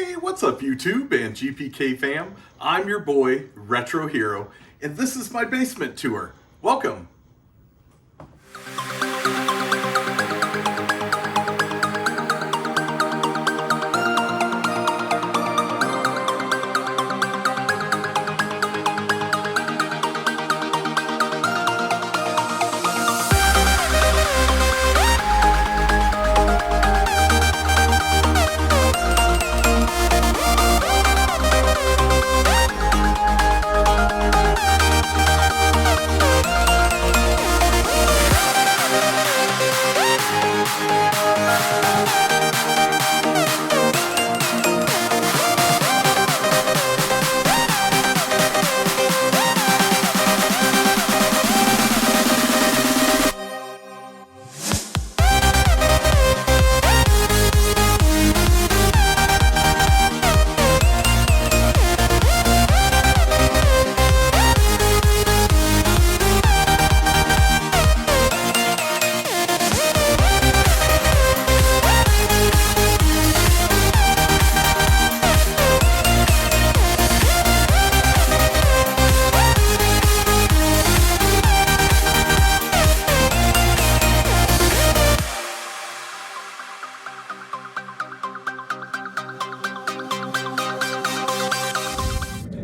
Hey, what's up YouTube and GPK fam? I'm your boy, RetroHero, and this is my basement tour. Welcome!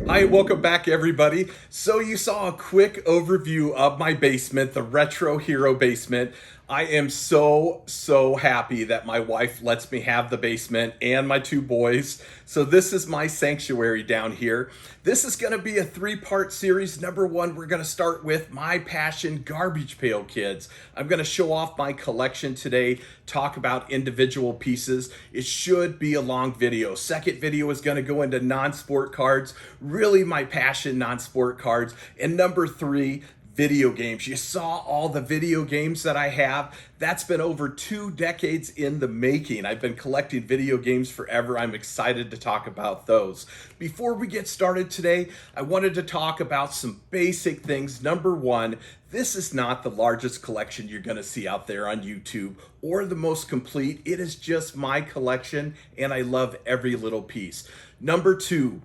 Hi, welcome back everybody. So you saw a quick overview of my basement, the RetroHero basement. I am so happy that my wife lets me have the basement and my two boys. So this is my sanctuary down here. This is going to be a three-part series. Number one, we're going to start with my passion, Garbage Pail Kids. I'm going to show off my collection today, talk about individual pieces. It should be a long video. Second video is going to go into non-sport cards, really my passion, non-sport cards. And number three, video games. You saw all the video games that I have. That's been over 2 decades in the making. I've been collecting video games forever. I'm excited to talk about those. Before we get started today, I wanted to talk about some basic things. Number one, this is not the largest collection you're going to see out there on YouTube or the most complete. It is just my collection and I love every little piece. Number two,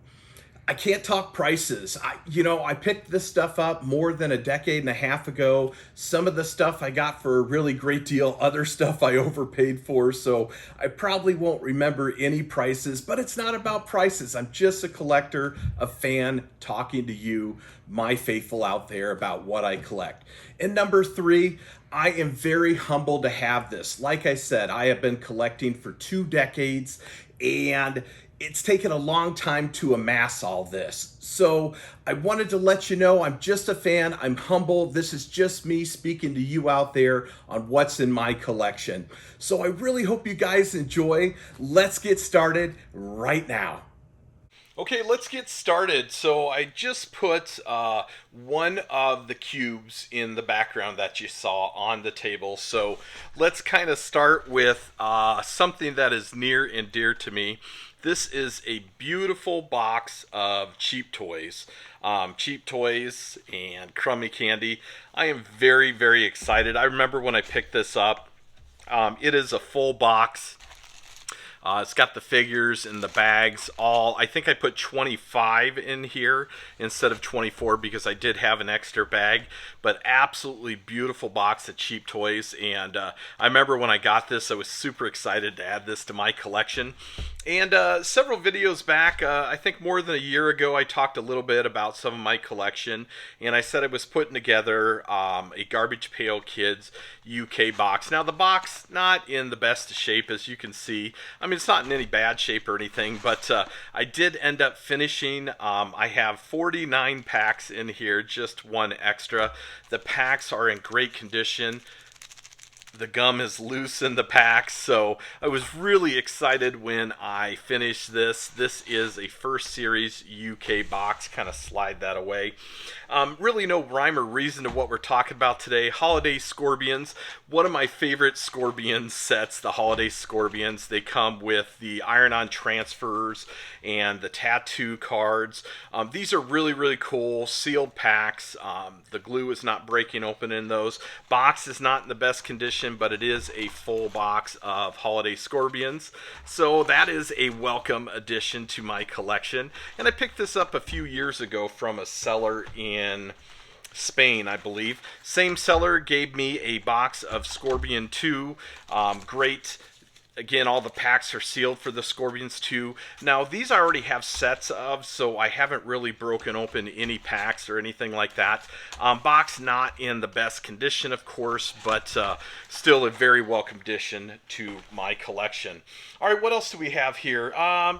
I can't talk prices. I picked this stuff up more than a decade and a half ago. Some of the stuff I got for a really great deal, other stuff I overpaid for, so I probably won't remember any prices, but it's not about prices. I'm just a collector, a fan, talking to you, my faithful out there, about what I collect. And number three, I am very humbled to have this. Like I said, I have been collecting for 2 decades, and it's taken a long time to amass all this. So I wanted to let you know I'm just a fan. I'm humble. This is just me speaking to you out there on what's in my collection. So I really hope you guys enjoy. Let's get started right now. Okay, let's get started. So I just put one of the cubes in the background that you saw on the table. So let's kind of start with something that is near and dear to me. This is a beautiful box of cheap toys and crummy candy. I am very excited. I remember when I picked this up. It is a full box. It's got the figures and the bags all. I think I put 25 in here instead of 24 because I did have an extra bag. But absolutely beautiful box of cheap toys. And I remember when I got this, I was super excited to add this to my collection. And several videos back, I think more than a year ago, I talked a little bit about some of my collection. And I said I was putting together a Garbage Pail Kids UK box. Now the box, not in the best shape as you can see. I mean, it's not in any bad shape or anything, but I did end up finishing. I have 49 packs in here, just one extra. The packs are in great condition. The gum is loose in the packs, so I was really excited when I finished this. This is a first series UK box. Kind of slide that away. Really no rhyme or reason to what we're talking about today. Holiday Scorpions. One of my favorite Scorpion sets, the Holiday Scorpions. They come with the iron-on transfers and the tattoo cards. These are really cool sealed packs. The glue is not breaking open in those. Box is not in the best condition. collection, but it is a full box of holiday Scorpions. So that is a welcome addition to my collection. And I picked this up a few years ago from a seller in Spain, I believe. Same seller gave me a box of Scorpion 2. Great. Again, all the packs are sealed for the Scorpions 2. Now, these I already have sets of, so I haven't really broken open any packs or anything like that. Box not in the best condition, of course, but still a very welcome addition to my collection. All right, what else do we have here?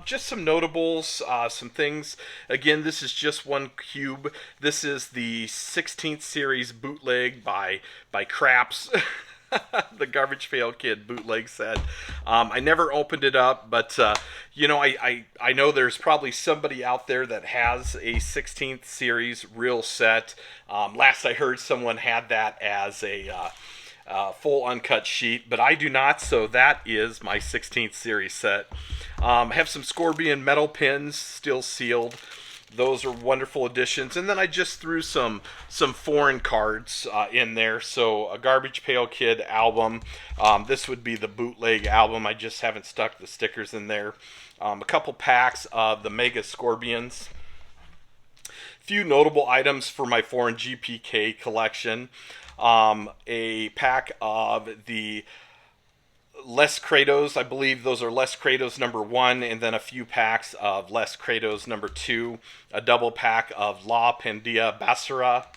Just some notables, some things. Again, this is just one cube. This is the 16th series bootleg by Craps. The Garbage Pail Kid bootleg set. I never opened it up, but you know, I know there's probably somebody out there that has a 16th series real set. Last I heard, someone had that as a full uncut sheet, but I do not, so that is my 16th series set. Have some Scorpion metal pins still sealed. Those are wonderful additions. And then I just threw some foreign cards in there. So a Garbage Pail Kid album. This would be the bootleg album. I just haven't stuck the stickers in there. A couple packs of the Mega Scorpions. Few notable items for my foreign GPK collection. A pack of the Les Kratos, I believe those are Les Kratos number 1, and then a few packs of Les Kratos number 2, a double pack of La Pendia Basara,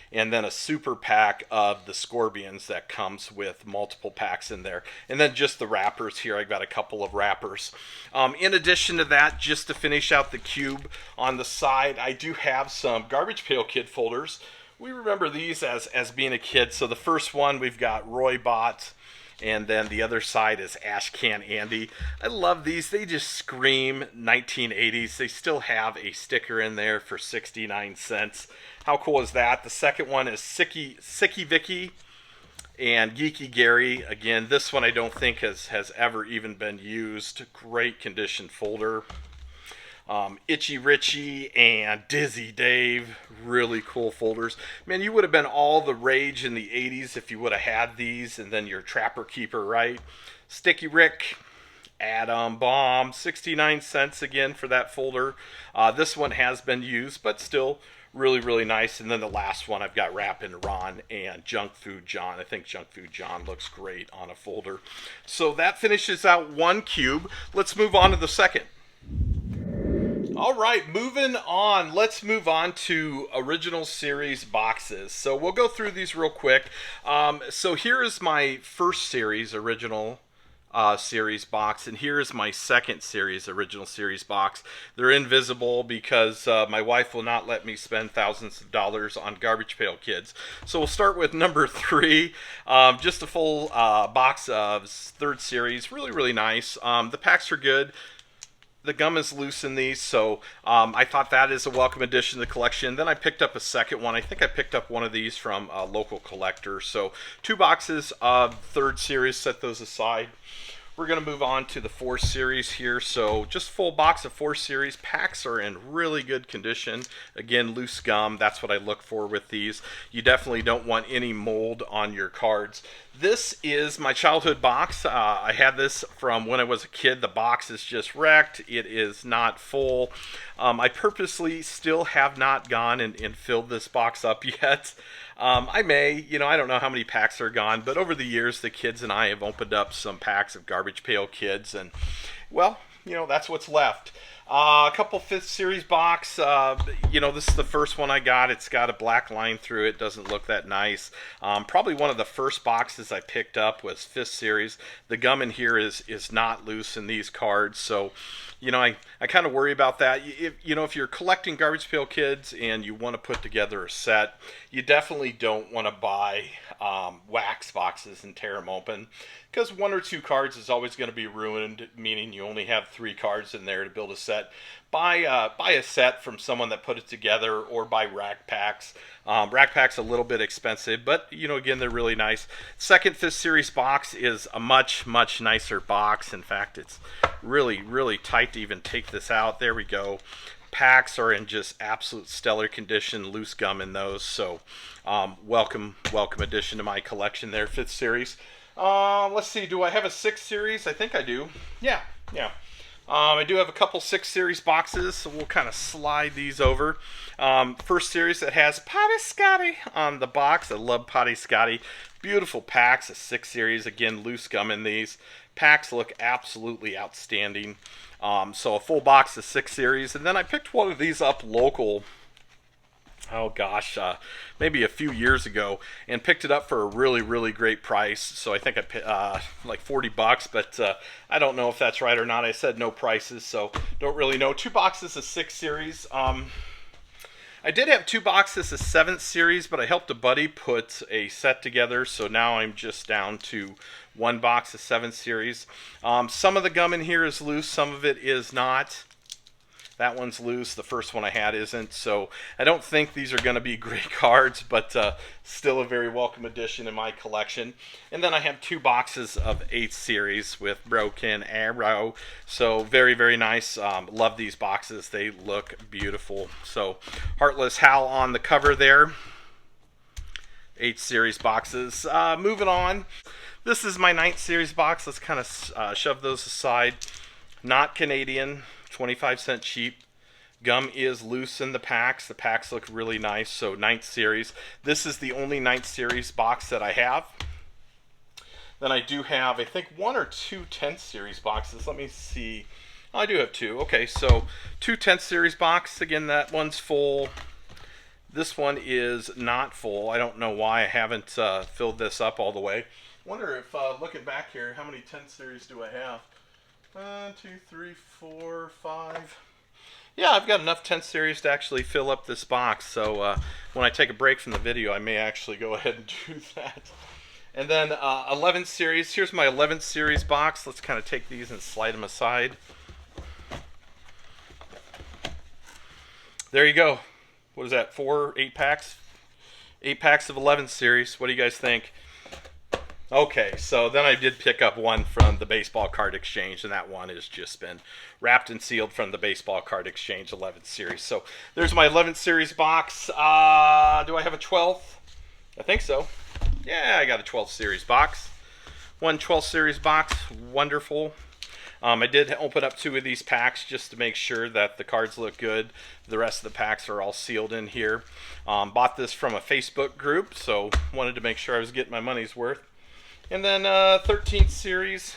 and then a super pack of the Scorpions that comes with multiple packs in there. And then just the wrappers here. I got a couple of wrappers. In addition to that, just to finish out the cube, on the side, I do have some Garbage Pail Kid folders. We remember these as being a kid. So the first one, we've got Roy Bott. And then the other side is Ash Can Andy. I love these. They just scream 1980s. They still have a sticker in there for 69 cents. How cool is that? The second one is Sicky Vicky and Geeky Gary. Again, this one I don't think has ever even been used. Great condition folder. Itchy Richie and Dizzy Dave, really cool folders. Man, you would have been all the rage in the 80s if you would have had these, and then your Trapper Keeper, right? Sticky Rick, Atom Bomb, 69 cents again for that folder. This one has been used, but still really, really nice. And then the last one, I've got Rappin' Ron and Junk Food John. I think Junk Food John looks great on a folder. So that finishes out one cube. Let's move on to the second. All right, moving on. Let's move on to original series boxes. So we'll go through these real quick. So here is my first series original series box, and here is my second series original series box. They're invisible because my wife will not let me spend thousands of dollars on Garbage Pail Kids. So we'll start with number 3. Just a full box of third series. Really, really nice. The packs are good. The gum is loose in these, so I thought that is a welcome addition to the collection. Then I picked up a second one. I think I picked up one of these from a local collector. So 2 boxes of third series, set those aside. We're going to move on to the 4 series here. So just full box of 4 series. Packs are in really good condition. Again, loose gum. That's what I look for with these. You definitely don't want any mold on your cards. This is my childhood box. I had this from when I was a kid. The box is just wrecked. It is not full. I purposely still have not gone and filled this box up yet. I may, I don't know how many packs are gone, but over the years, the kids and I have opened up some packs of Garbage Pail Kids, and, well, that's what's left. A couple 5th series box. This is the first one I got. It's got a black line through it. Doesn't look that nice. Probably one of the first boxes I picked up was 5th series. The gum in here is not loose in these cards, so I kind of worry about that. If you're collecting Garbage Pail Kids and you want to put together a set, you definitely don't want to buy wax boxes and tear them open, because 1 or 2 cards is always going to be ruined, meaning you only have 3 cards in there to build a set. Buy a set from someone that put it together, or buy rack packs. Rack packs a little bit expensive, but again, they're really nice. Second 5th series box is a much, much nicer box. In fact, it's really, really tight to even take this out. There we go. Packs are in just absolute stellar condition, loose gum in those. So welcome addition to my collection there, 5th series. Let's see. Do I have a 6 series? I think I do. Yeah. I do have a couple 6 series boxes, so we'll kind of slide these over. First series that has Potty Scotty on the box. I love Potty Scotty. Beautiful packs, a 6 series. Again, loose gum in these. Packs look absolutely outstanding. So a full box of 6 series. And then I picked one of these up local. Oh gosh, maybe a few years ago, and picked it up for a really great price. So I think I paid like $40, but I don't know if that's right or not. I said no prices, so don't really know. 2 boxes of 6 series. I did have 2 boxes of 7th series, but I helped a buddy put a set together, so now I'm just down to 1 box of 7th series. Some of the gum in here is loose, some of it is not. That one's loose. The first one I had isn't. So I don't think these are going to be great cards, but still a very welcome addition in my collection. And then I have 2 boxes of 8th series with Broken Arrow. So very nice. Love these boxes. They look beautiful. So Heartless Hal on the cover there. 8th series boxes. Moving on. This is my 9th series box. Let's kind of shove those aside. Not Canadian. 25-cent cheap. Gum is loose in the packs. The packs look really nice. So 9th series. This is the only 9th series box that I have. Then I do have, I think, 1 or 2 10th series boxes. Let me see. Oh, I do have 2. Okay, so 2 10th series box. Again, that one's full. This one is not full. I don't know why I haven't filled this up all the way. Wonder if, looking back here, how many 10th series do I have? 1, 2, 3, 4, 5. Yeah, I've got enough 10th series to actually fill up this box. So when I take a break from the video, I may actually go ahead and do that. And then 11th series. Here's my 11th series box. Let's kind of take these and slide them aside. There you go. What is that? 8 packs? 8 packs of 11th series. What do you guys think? Okay, so then I did pick up one from the Baseball Card Exchange, and that one has just been wrapped and sealed from the Baseball Card Exchange 11th series. So there's my 11th series box. Do I have a 12th? I think so. Yeah, I got a 12th series box. One 12th series box. Wonderful. I did open up 2 of these packs just to make sure that the cards look good. The rest of the packs are all sealed in here. Bought this from a Facebook group, so wanted to make sure I was getting my money's worth. And then 13th series.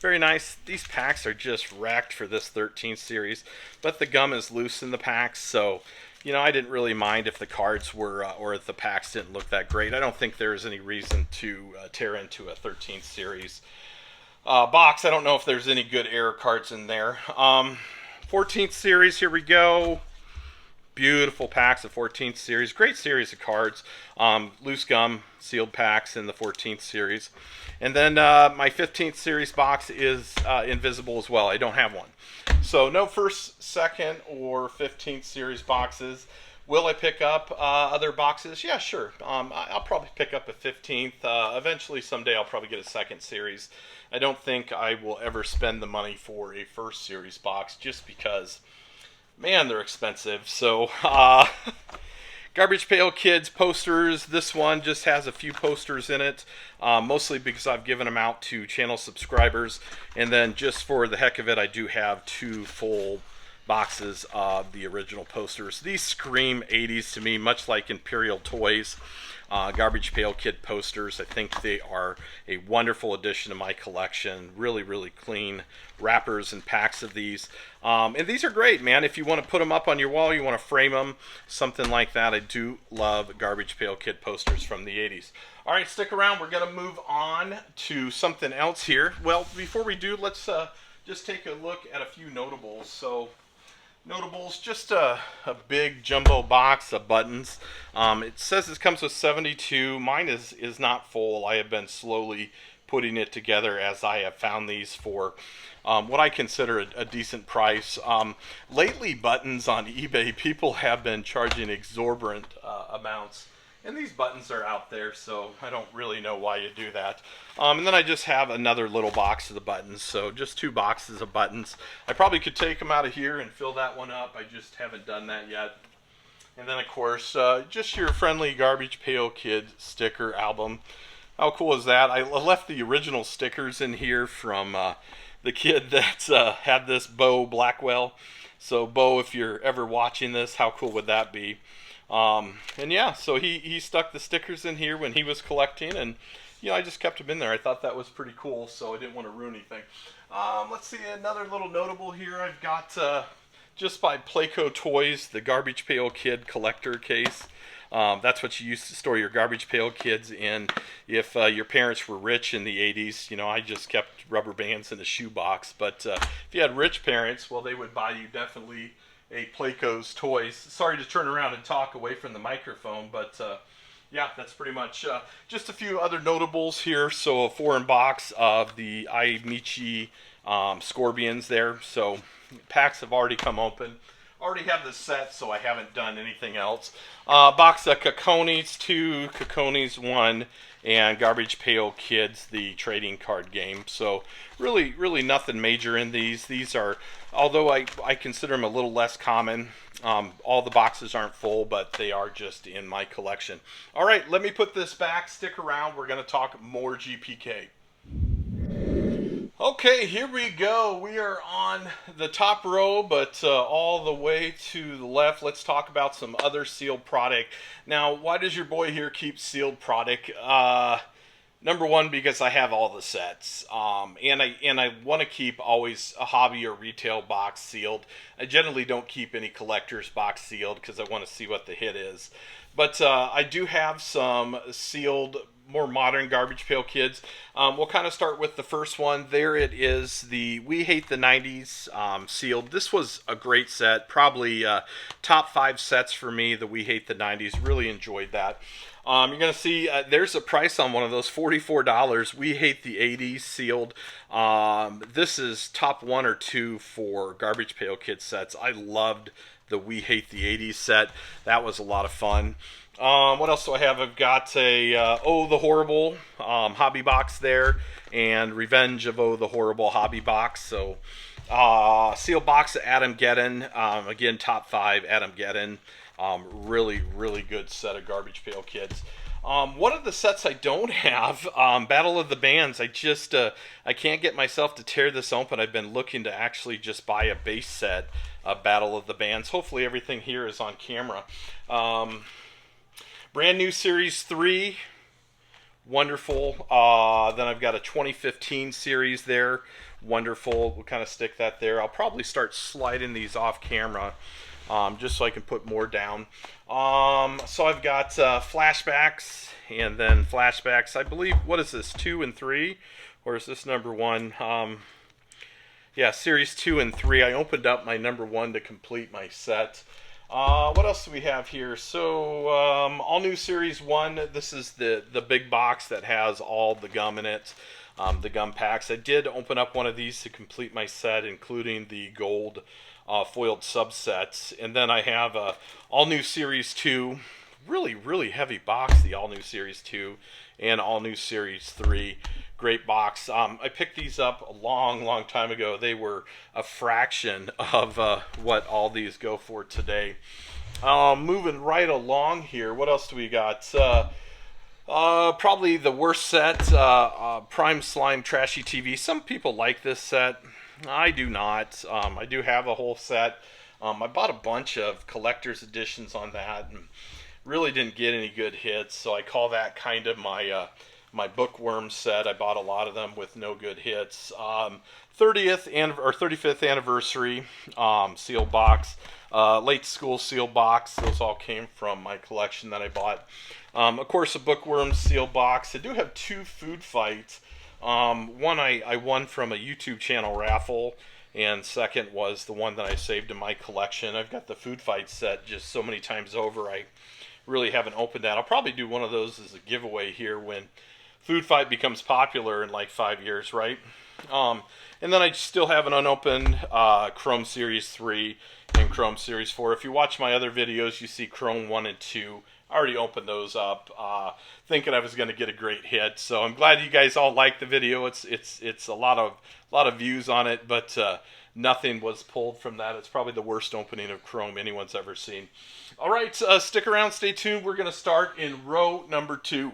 Very nice. These packs are just racked for this 13th series, but the gum is loose in the packs, so you know I didn't really mind if the cards were or if the packs didn't look that great. I don't think there's any reason to tear into a 13th series box. I don't know if there's any good error cards in there. 14th series. Here we go. Beautiful packs of 14th series. Great series of cards. Loose gum, sealed packs in the 14th series. And then my 15th series box is invisible as well. I don't have one. So no 1st, 2nd, or 15th series boxes. Will I pick up other boxes? Yeah, sure. I'll probably pick up a 15th. Eventually, someday, I'll probably get a 2nd series. I don't think I will ever spend the money for a 1st series box just because... man, they're expensive. So, Garbage Pail Kids posters. This one just has a few posters in it, mostly because I've given them out to channel subscribers. And then just for the heck of it, I do have 2 full boxes of the original posters. These scream 80s to me, much like Imperial Toys. Garbage Pail Kid posters. I think they are a wonderful addition to my collection. Really clean wrappers and packs of these. And these are great, man. If you want to put them up on your wall, you want to frame them, something like that. I do love Garbage Pail Kid posters from the 80s. All right, stick around. We're going to move on to something else here. Well, before we do, let's just take a look at a few notables. So, notables, just a big jumbo box of buttons. It says this comes with 72. Mine is not full. I have been slowly putting it together as I have found these for what I consider a decent price. Lately, buttons on eBay, people have been charging exorbitant amounts. And these buttons are out there, so I don't really know why you do that. And then I just have another little box of the buttons, so just 2 boxes of buttons. I probably could take them out of here and fill that one up. I just haven't done that yet. And then, of course, just your friendly Garbage Pail Kid sticker album. How cool is that? I left the original stickers in here from the kid that had this, Bo Blackwell. So, Bo, if you're ever watching this, how cool would that be? And yeah, so he stuck the stickers in here when he was collecting, and I just kept them in there. I thought that was pretty cool, so I didn't want to ruin anything. Let's see, another little notable here. I've got just by Playco Toys, the Garbage Pail Kid collector case. That's what you used to store your Garbage Pail Kids in. If your parents were rich in the 80s, I just kept rubber bands in a shoebox. But if you had rich parents, well, they would buy you definitely a Playco's Toys. Sorry to turn around and talk away from the microphone, but yeah, that's pretty much just a few other notables here. So a foreign box of the Michi Scorpions there. So packs have already come open. Already have this set, so I haven't done anything else. Box of Caconis 2, Caconis 1, and Garbage Pail Kids, the trading card game. So really nothing major in these. These are, although I consider them a little less common, all the boxes aren't full, but they are just in my collection. All right, let me put this back. Stick around. We're going to talk more GPK. Okay, here we go. We are on the top row, but all the way to the left. Let's talk about some other sealed product. Now, why does your boy here keep sealed product? Number one, because I have all the sets, and I want to keep always a hobby or retail box sealed. I generally don't keep any collector's box sealed because I want to see what the hit is. But I do have some sealed, more modern Garbage Pail Kids. We'll kind of start with the first one. There it is, the We Hate the 90s sealed. This was a great set, probably top 5 sets for me, the We Hate the 90s. Really enjoyed that. You're going to see there's a price on one of those, $44. We Hate the 80s sealed. This is top 1 or 2 for Garbage Pail Kids sets. I loved the We Hate the 80s set. That was a lot of fun. What else do I have? I've got a Oh the Horrible hobby box there, and Revenge of Oh the Horrible hobby box. So sealed box of Adamgeddon. Again, top 5 Adamgeddon. Really good set of Garbage Pail Kids. One of the sets I don't have, Battle of the Bands. I just I can't get myself to tear this open. I've been looking to actually just buy a base set of Battle of the Bands. Hopefully everything here is on camera. Brand new Series 3. Wonderful. Then I've got a 2015 series there. Wonderful. We'll kind of stick that there. I'll probably start sliding these off camera. Just so I can put more down. So I've got flashbacks, and then flashbacks. I believe, what is this, 2 and 3? Or is this number 1? Yeah, series 2 and 3. I opened up my number 1 to complete my set. What else do we have here? So, all new series 1. This is the big box that has all the gum in it. The gum packs. I did open up one of these to complete my set, including the gold foiled subsets. And then I have all new series 2. Really heavy box, the all new series 2 and all new series 3. Great box. I picked these up a long time ago. They were a fraction of what all these go for today. Moving right along here, what else do we got? Probably the worst set, Prime Slime Trashy TV. Some people like this set. I do not. I do have a whole set. I bought a bunch of collector's editions on that and really didn't get any good hits, so I call that kind of my my bookworm set. I bought a lot of them with no good hits. 30th or 35th anniversary seal box, late school seal box. Those all came from my collection that I bought. Of course, a bookworm seal box. I do have 2 food fights. One I won from a YouTube channel raffle, and second was the one that I saved in my collection. I've got the food fight set just so many times over. I really haven't opened that. I'll probably do one of those as a giveaway here when food fight becomes popular in like 5 years, right? And then I still have an unopened Chrome Series 3 and Chrome Series 4. If you watch my other videos, you see Chrome 1 and 2. I already opened those up, thinking I was going to get a great hit. So I'm glad you guys all liked the video. It's a lot of views on it, but nothing was pulled from that. It's probably the worst opening of Chrome anyone's ever seen. All right, stick around, stay tuned. We're going to start in row number 2.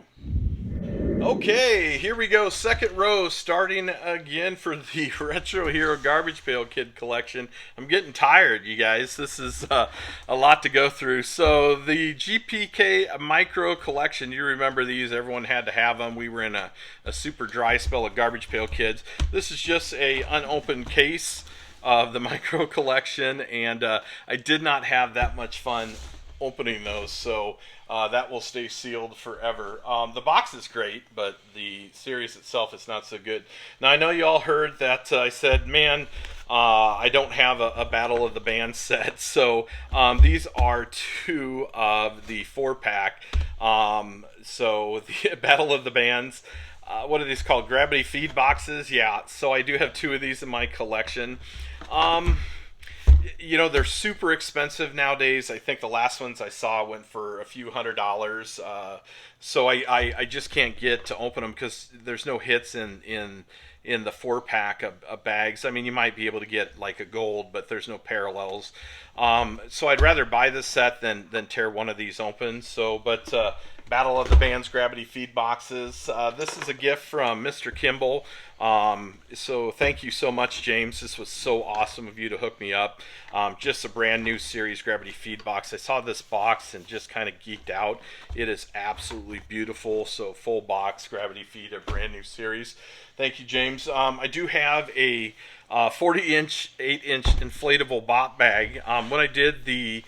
Okay, here we go. Second row, starting again for the RetroHero Garbage Pail Kid collection. I'm getting tired, you guys. This is a lot to go through. So the GPK Micro Collection, you remember these. Everyone had to have them. We were in a super dry spell of Garbage Pail Kids. This is just a unopened case of the Micro Collection, and I did not have that much fun opening those, so that will stay sealed forever. The box is great, but the series itself is not so good. Now, I know you all heard that I said, man, I don't have a Battle of the Bands set, so these are two of the 4-pack. So the Battle of the Bands, what are these called? Gravity feed boxes? Yeah, so I do have two of these in my collection. You know, they're super expensive nowadays. I think the last ones I saw went for a few $100s. So I just can't get to open them because there's no hits in the 4-pack of bags. I mean, you might be able to get like a gold, but there's no parallels. So I'd rather buy this set than tear one of these open. So, but Battle of the Bands Gravity Feed boxes. This is a gift from Mr. Kimball. So thank you so much, James. This was so awesome of you to hook me up. Just a brand new series Gravity Feed box. I saw this box and just kind of geeked out. It is absolutely beautiful. So full box Gravity Feed, a brand new series. Thank you, James. I do have a 40-inch, 8-inch inflatable bot bag. When I did the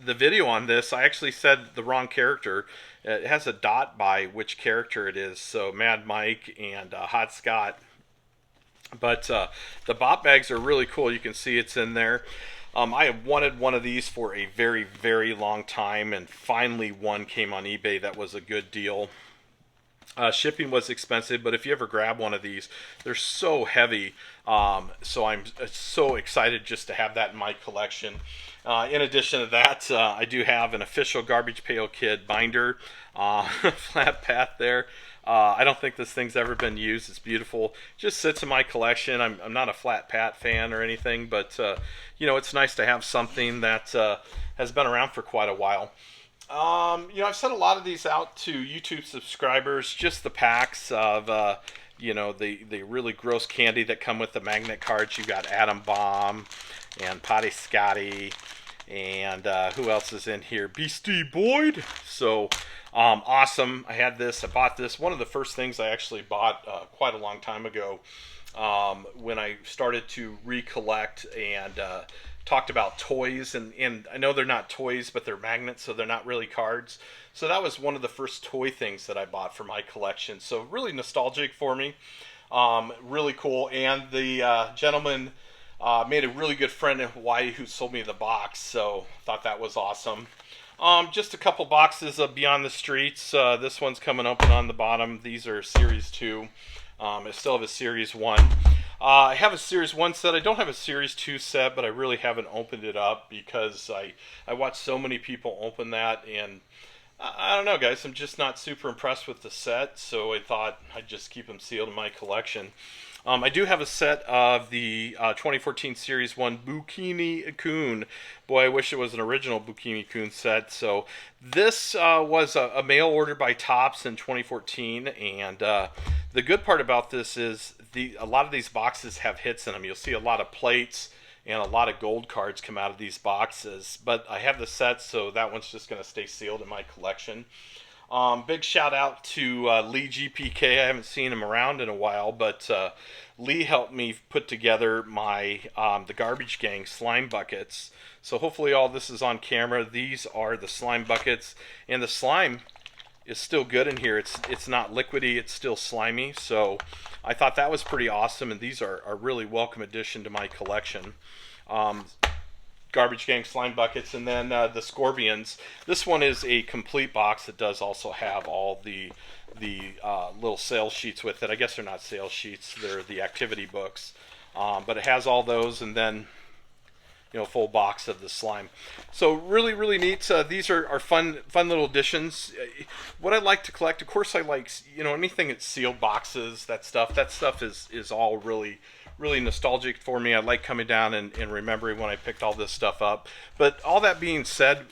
video on this, I actually said the wrong character. It has a dot by which character it is, so Mad Mike and Hot Scott. But the bot bags are really cool. You can see it's in there. I have wanted one of these for a very, very long time, and finally one came on eBay that was a good deal. Shipping was expensive, but if you ever grab one of these, they're so heavy. So I'm so excited just to have that in my collection. In addition to that, I do have an official Garbage Pail Kid binder, flat path there. I don't think this thing's ever been used. It's beautiful. Just sits in my collection. I'm not a flat pat fan or anything, but you know, it's nice to have something that has been around for quite a while. You know, I've sent a lot of these out to YouTube subscribers, just the packs of, you know, the really gross candy that come with the magnet cards. You got Atom Bomb and Potty Scotty, and who else is in here? Beastie Boyd. So, awesome. I had this. I bought this. One of the first things I actually bought quite a long time ago when I started to recollect and talked about toys, and I know they're not toys, but they're magnets, so they're not really cards. So that was one of the first toy things that I bought for my collection. So really nostalgic for me. Really cool. And the gentleman made a really good friend in Hawaii who sold me the box, so thought that was awesome. Just a couple boxes of Beyond the Streets. This one's coming open on the bottom. These are Series 2. I still have a Series 1. I have a Series 1 set. I don't have a Series 2 set, but I really haven't opened it up because I watched so many people open that, and I don't know, guys. I'm just not super impressed with the set, so I thought I'd just keep them sealed in my collection. I do have a set of the 2014 Series 1 Bikini-kun. Boy, I wish it was an original Bikini-kun set. So this was a mail order by Topps in 2014, and the good part about this is a lot of these boxes have hits in them. You'll see a lot of plates and a lot of gold cards come out of these boxes. But I have the set, so that one's just going to stay sealed in my collection. Big shout out to Lee GPK. I haven't seen him around in a while, but Lee helped me put together my the Garbage Gang slime buckets. So hopefully all this is on camera. These are the slime buckets, and the slime is still good in here. It's not liquidy, it's still slimy. So I thought that was pretty awesome, and these are a really welcome addition to my collection. Garbage Gang slime buckets, and then the Scorpions. This one is a complete box. It does also have all the little sales sheets with it. I guess they're not sales sheets, they're the activity books. But it has all those, and then, you know, full box of the slime. So really, really neat. These are fun little additions. What I like to collect, of course, I like, you know, anything that's sealed boxes. That stuff is all really nostalgic for me. I like coming down and remembering when I picked all this stuff up. But all that being said,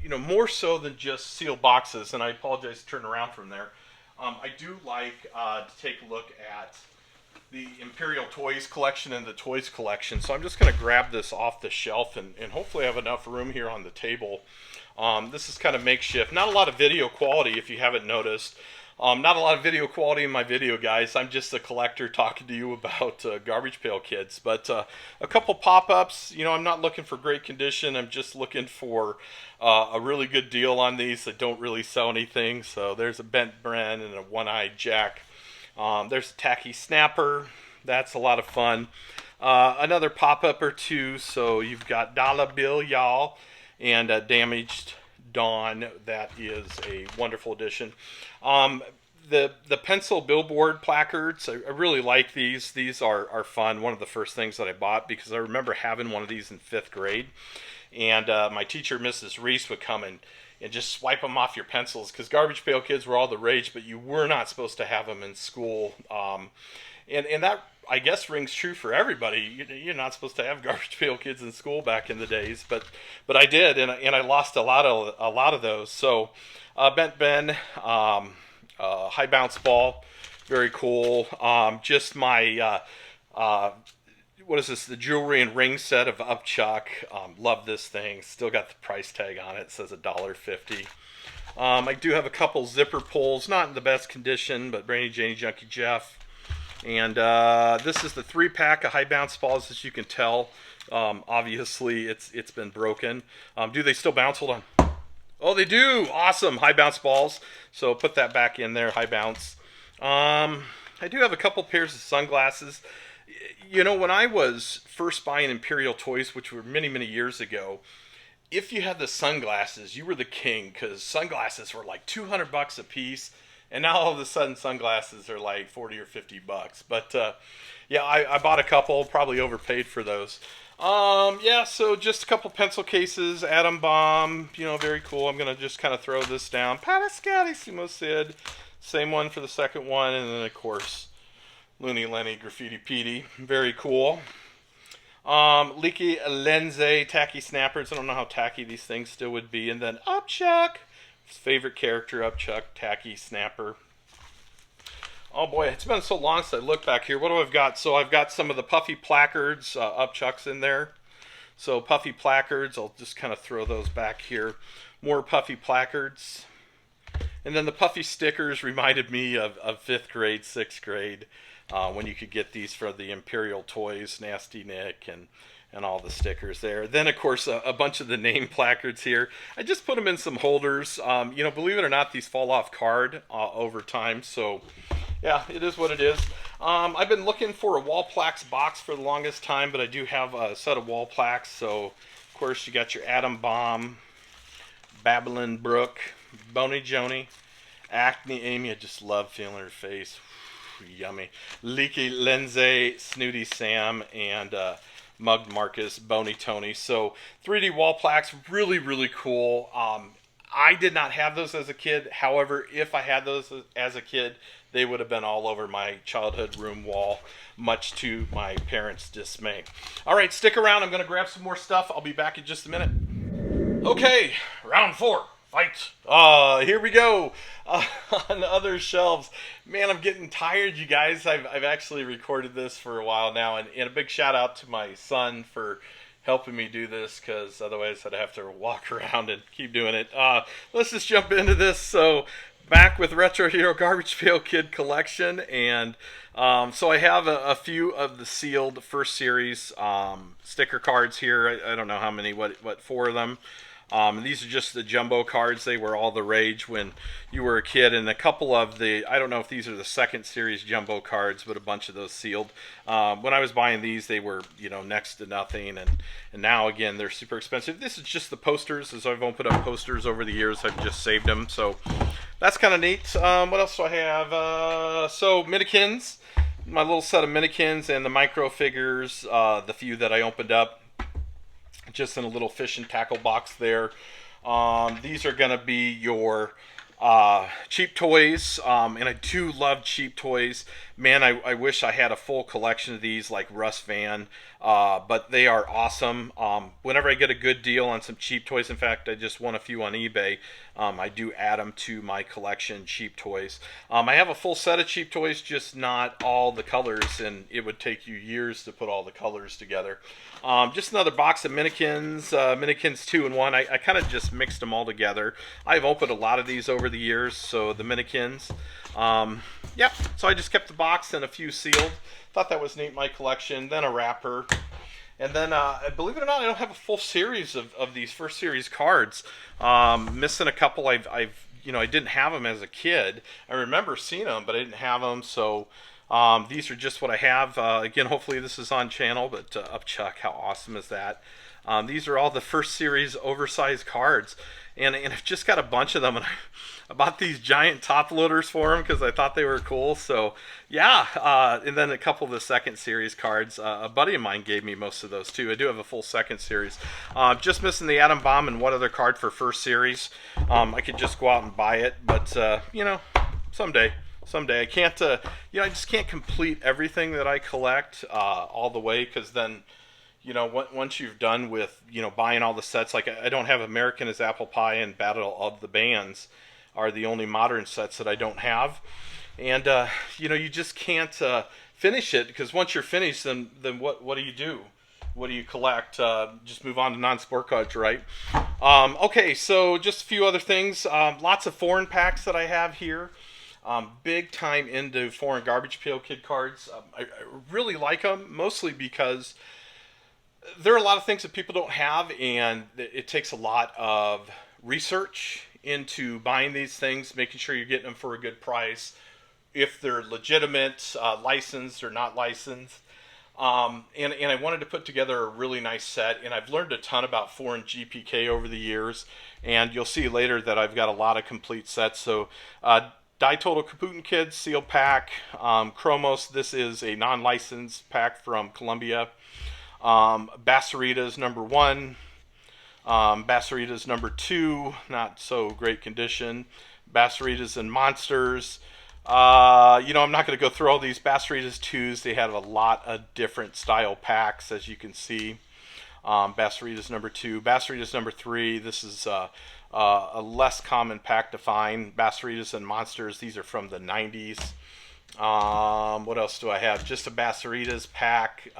more so than just sealed boxes, and I apologize to turn around from there. I do like to take a look at the Imperial Toys collection and the Toys collection. So I'm just going to grab this off the shelf and hopefully I have enough room here on the table. This is kind of makeshift. Not a lot of video quality if you haven't noticed. Not a lot of video quality in my video, guys. I'm just a collector talking to you about Garbage Pail Kids. But a couple pop-ups. I'm not looking for great condition. I'm just looking for a really good deal on these that don't really sell anything. So there's a Bent Bren and a One-Eyed Jack. There's a Tacky Snapper. That's a lot of fun. Another pop-up or two. So you've got Dollar Bill Y'all and Damaged Dawn. That is a wonderful addition. The pencil billboard placards, I really like these. These are fun. One of the first things that I bought because I remember having one of these in 5th grade. And my teacher, Mrs. Reese, would come and just swipe them off your pencils because Garbage Pail Kids were all the rage, but you were not supposed to have them in school. And that, I guess, rings true for everybody. You're not supposed to have Garbage Pail Kids in school back in the days, but I did, and I lost a lot of those. So Bent Ben, High Bounce Ball, very cool. Just my what is this? The jewelry and ring set of Upchuck. Love this thing. Still got the price tag on it. It says $1.50. I do have a couple zipper pulls, not in the best condition, but Brainy Janie Junkie Jeff. And this is the 3-pack of High Bounce Balls, as you can tell. Obviously, it's been broken. Do they still bounce? Hold on. Oh, they do. Awesome. High Bounce Balls. So put that back in there. High Bounce. I do have a couple pairs of sunglasses. When I was first buying Imperial Toys, which were many, many years ago, if you had the sunglasses, you were the king, because sunglasses were like $200 a piece, and now all of a sudden sunglasses are like 40 or 50 bucks. But yeah, I bought a couple, probably overpaid for those. Yeah, so just a couple pencil cases, Atom Bomb, very cool. I'm gonna just kind of throw this down. Patascatissimo Sid, same one for the second one, and then of course Looney Lenny, Graffiti Petey, very cool. Leaky Lenze, Tacky Snappers. I don't know how tacky these things still would be. And then Upchuck, his favorite character, Upchuck, Tacky Snapper. Oh boy, it's been so long since I looked back here. What do I've got? So I've got some of the Puffy Placards, Upchucks in there. So Puffy Placards, I'll just kind of throw those back here. More Puffy Placards. And then the Puffy stickers reminded me of 5th grade, 6th grade. When you could get these for the Imperial Toys, Nasty Nick, and all the stickers there. Then, of course, a bunch of the name placards here. I just put them in some holders. Believe it or not, these fall off card over time. So, yeah, it is what it is. I've been looking for a wall plaques box for the longest time, but I do have a set of wall plaques. So, of course, you got your Atom Bomb, Babylon Brook, Boney Joni, Acne Amy. I just love feeling her face. Yummy. Leaky Lenze, Snooty Sam, and Mugged Marcus, Boney Tony. So 3D wall plaques, really, really cool. I did not have those as a kid. However, if I had those as a kid, they would have been all over my childhood room wall, much to my parents' dismay. All right, stick around. I'm going to grab some more stuff. I'll be back in just a minute. Okay, round 4. Fight. Here we go. On other shelves. Man, I'm getting tired, you guys. I've actually recorded this for a while now, and a big shout out to my son for helping me do this, because otherwise I'd have to walk around and keep doing it. Let's just jump into this. So, back with RetroHero Garbage Pail Kid collection, and so I have a few of the sealed first series sticker cards here. I don't know how many, what 4 of them. These are just the jumbo cards. They were all the rage when you were a kid, and a couple of the, I don't know if these are the 2nd series jumbo cards, but a bunch of those sealed. When I was buying these, they were, next to nothing, and now, again, they're super expensive. This is just the posters. As I've opened up posters over the years, I've just saved them, so that's kind of neat. What else do I have? So, Minikins, my little set of Minikins, and the micro figures, the few that I opened up. Just in a little fish and tackle box there. These are going to be your cheap toys, and I do love cheap toys. man, I wish I had a full collection of these like Russ Van, but they are awesome. Whenever I get a good deal on some cheap toys, in fact, I just won a few on eBay, I do add them to my collection, cheap toys. I have a full set of cheap toys, just not all the colors, and it would take you years to put all the colors together. Just another box of Minikins, Minikins 2 and 1. I kind of just mixed them all together. I've opened a lot of these over the years, so the Minikins. Yep, so I just kept the box and a few sealed. Thought that was neat, my collection. Then a wrapper. And then, believe it or not, I don't have a full series of these first series cards. Missing a couple. I didn't have them as a kid. I remember seeing them, but I didn't have them. So these are just what I have. Again, hopefully this is on channel, but Upchuck, how awesome is that? These are all the first series oversized cards. And I've just got a bunch of them, and I bought these giant top loaders for them because I thought they were cool. So yeah, and then a couple of the second series cards. A buddy of mine gave me most of those too. I do have a full second series. Just missing the Atom Bomb and one other card for first series. I could just go out and buy it, but someday I can't. I just can't complete everything that I collect all the way, because then, once you've done with, buying all the sets, like I don't have American as Apple Pie and Battle of the Bands are the only modern sets that I don't have. And, you just can't finish it, because once you're finished, then what do you do? What do you collect? Just move on to non-sport cards, right? Okay, so just a few other things. Lots of foreign packs that I have here. Big time into foreign Garbage Pail Kid cards. I really like them, mostly because there are a lot of things that people don't have, and it takes a lot of research into buying these things, making sure you're getting them for a good price, if they're legitimate, licensed or not licensed. And I wanted to put together a really nice set, and I've learned a ton about foreign GPK over the years, and you'll see later that I've got a lot of complete sets. So Die Total Caputin Kids sealed pack, Chromos, this is a non-licensed pack from Colombia. Bassaritas number 1, Bassaritas number 2, not so great condition. Bassaritas and Monsters. I'm not going to go through all these Bassaritas 2s. They have a lot of different style packs, as you can see. Bassaritas number 2, Bassaritas number 3. This is a less common pack to find. Bassaritas and Monsters. These are from the 90s. What else do I have? Just a Bassaritas pack.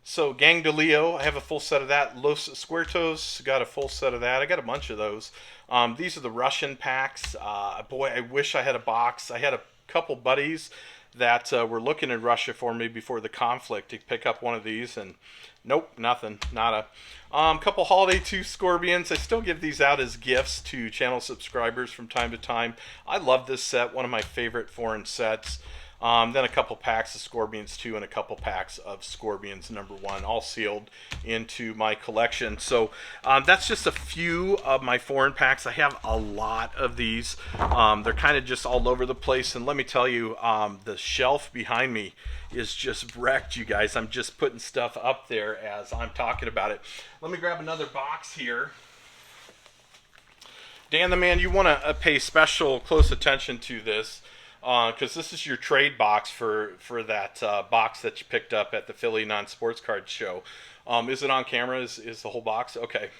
So Gang de Leo, I have a full set of that. Los Squirtos, got a full set of that. I got a bunch of those. These are the Russian packs. Boy, I wish I had a box. I had a couple buddies that were looking in Russia for me before the conflict to pick up one of these, and nope, nothing, nada. Couple Holiday 2 Scorpions. I still give these out as gifts to channel subscribers from time to time. I love this set, one of my favorite foreign sets. Then a couple packs of Scorpions 2 and a couple packs of Scorpions number 1, all sealed into my collection. So that's just a few of my foreign packs. I have a lot of these. They're kind of just all over the place. And let me tell you, the shelf behind me is just wrecked, you guys. I'm just putting stuff up there as I'm talking about it. Let me grab another box here. Dan the Man, you want to pay special close attention to this, because this is your trade box for that box that you picked up at the Philly Non-Sports Card Show. Is it on camera? Is the whole box? Okay.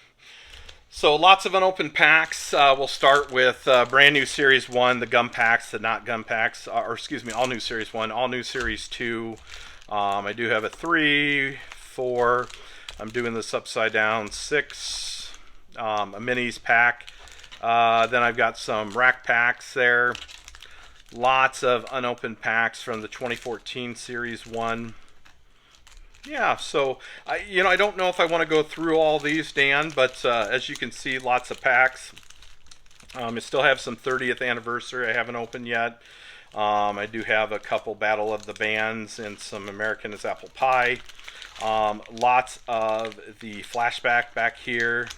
So lots of unopened packs. We'll start with brand new Series 1, the gum packs, the not gum packs, or excuse me, all new Series 1, all new Series 2. I do have a 3, 4. I'm doing this upside down, 6. A minis pack. Then I've got some rack packs there. Lots of unopened packs from the 2014 Series 1. Yeah, so, I don't know if I want to go through all these, Dan, but as you can see, lots of packs. I still have some 30th anniversary I haven't opened yet. I do have a couple Battle of the Bands and some American as Apple Pie. Lots of the flashback back here.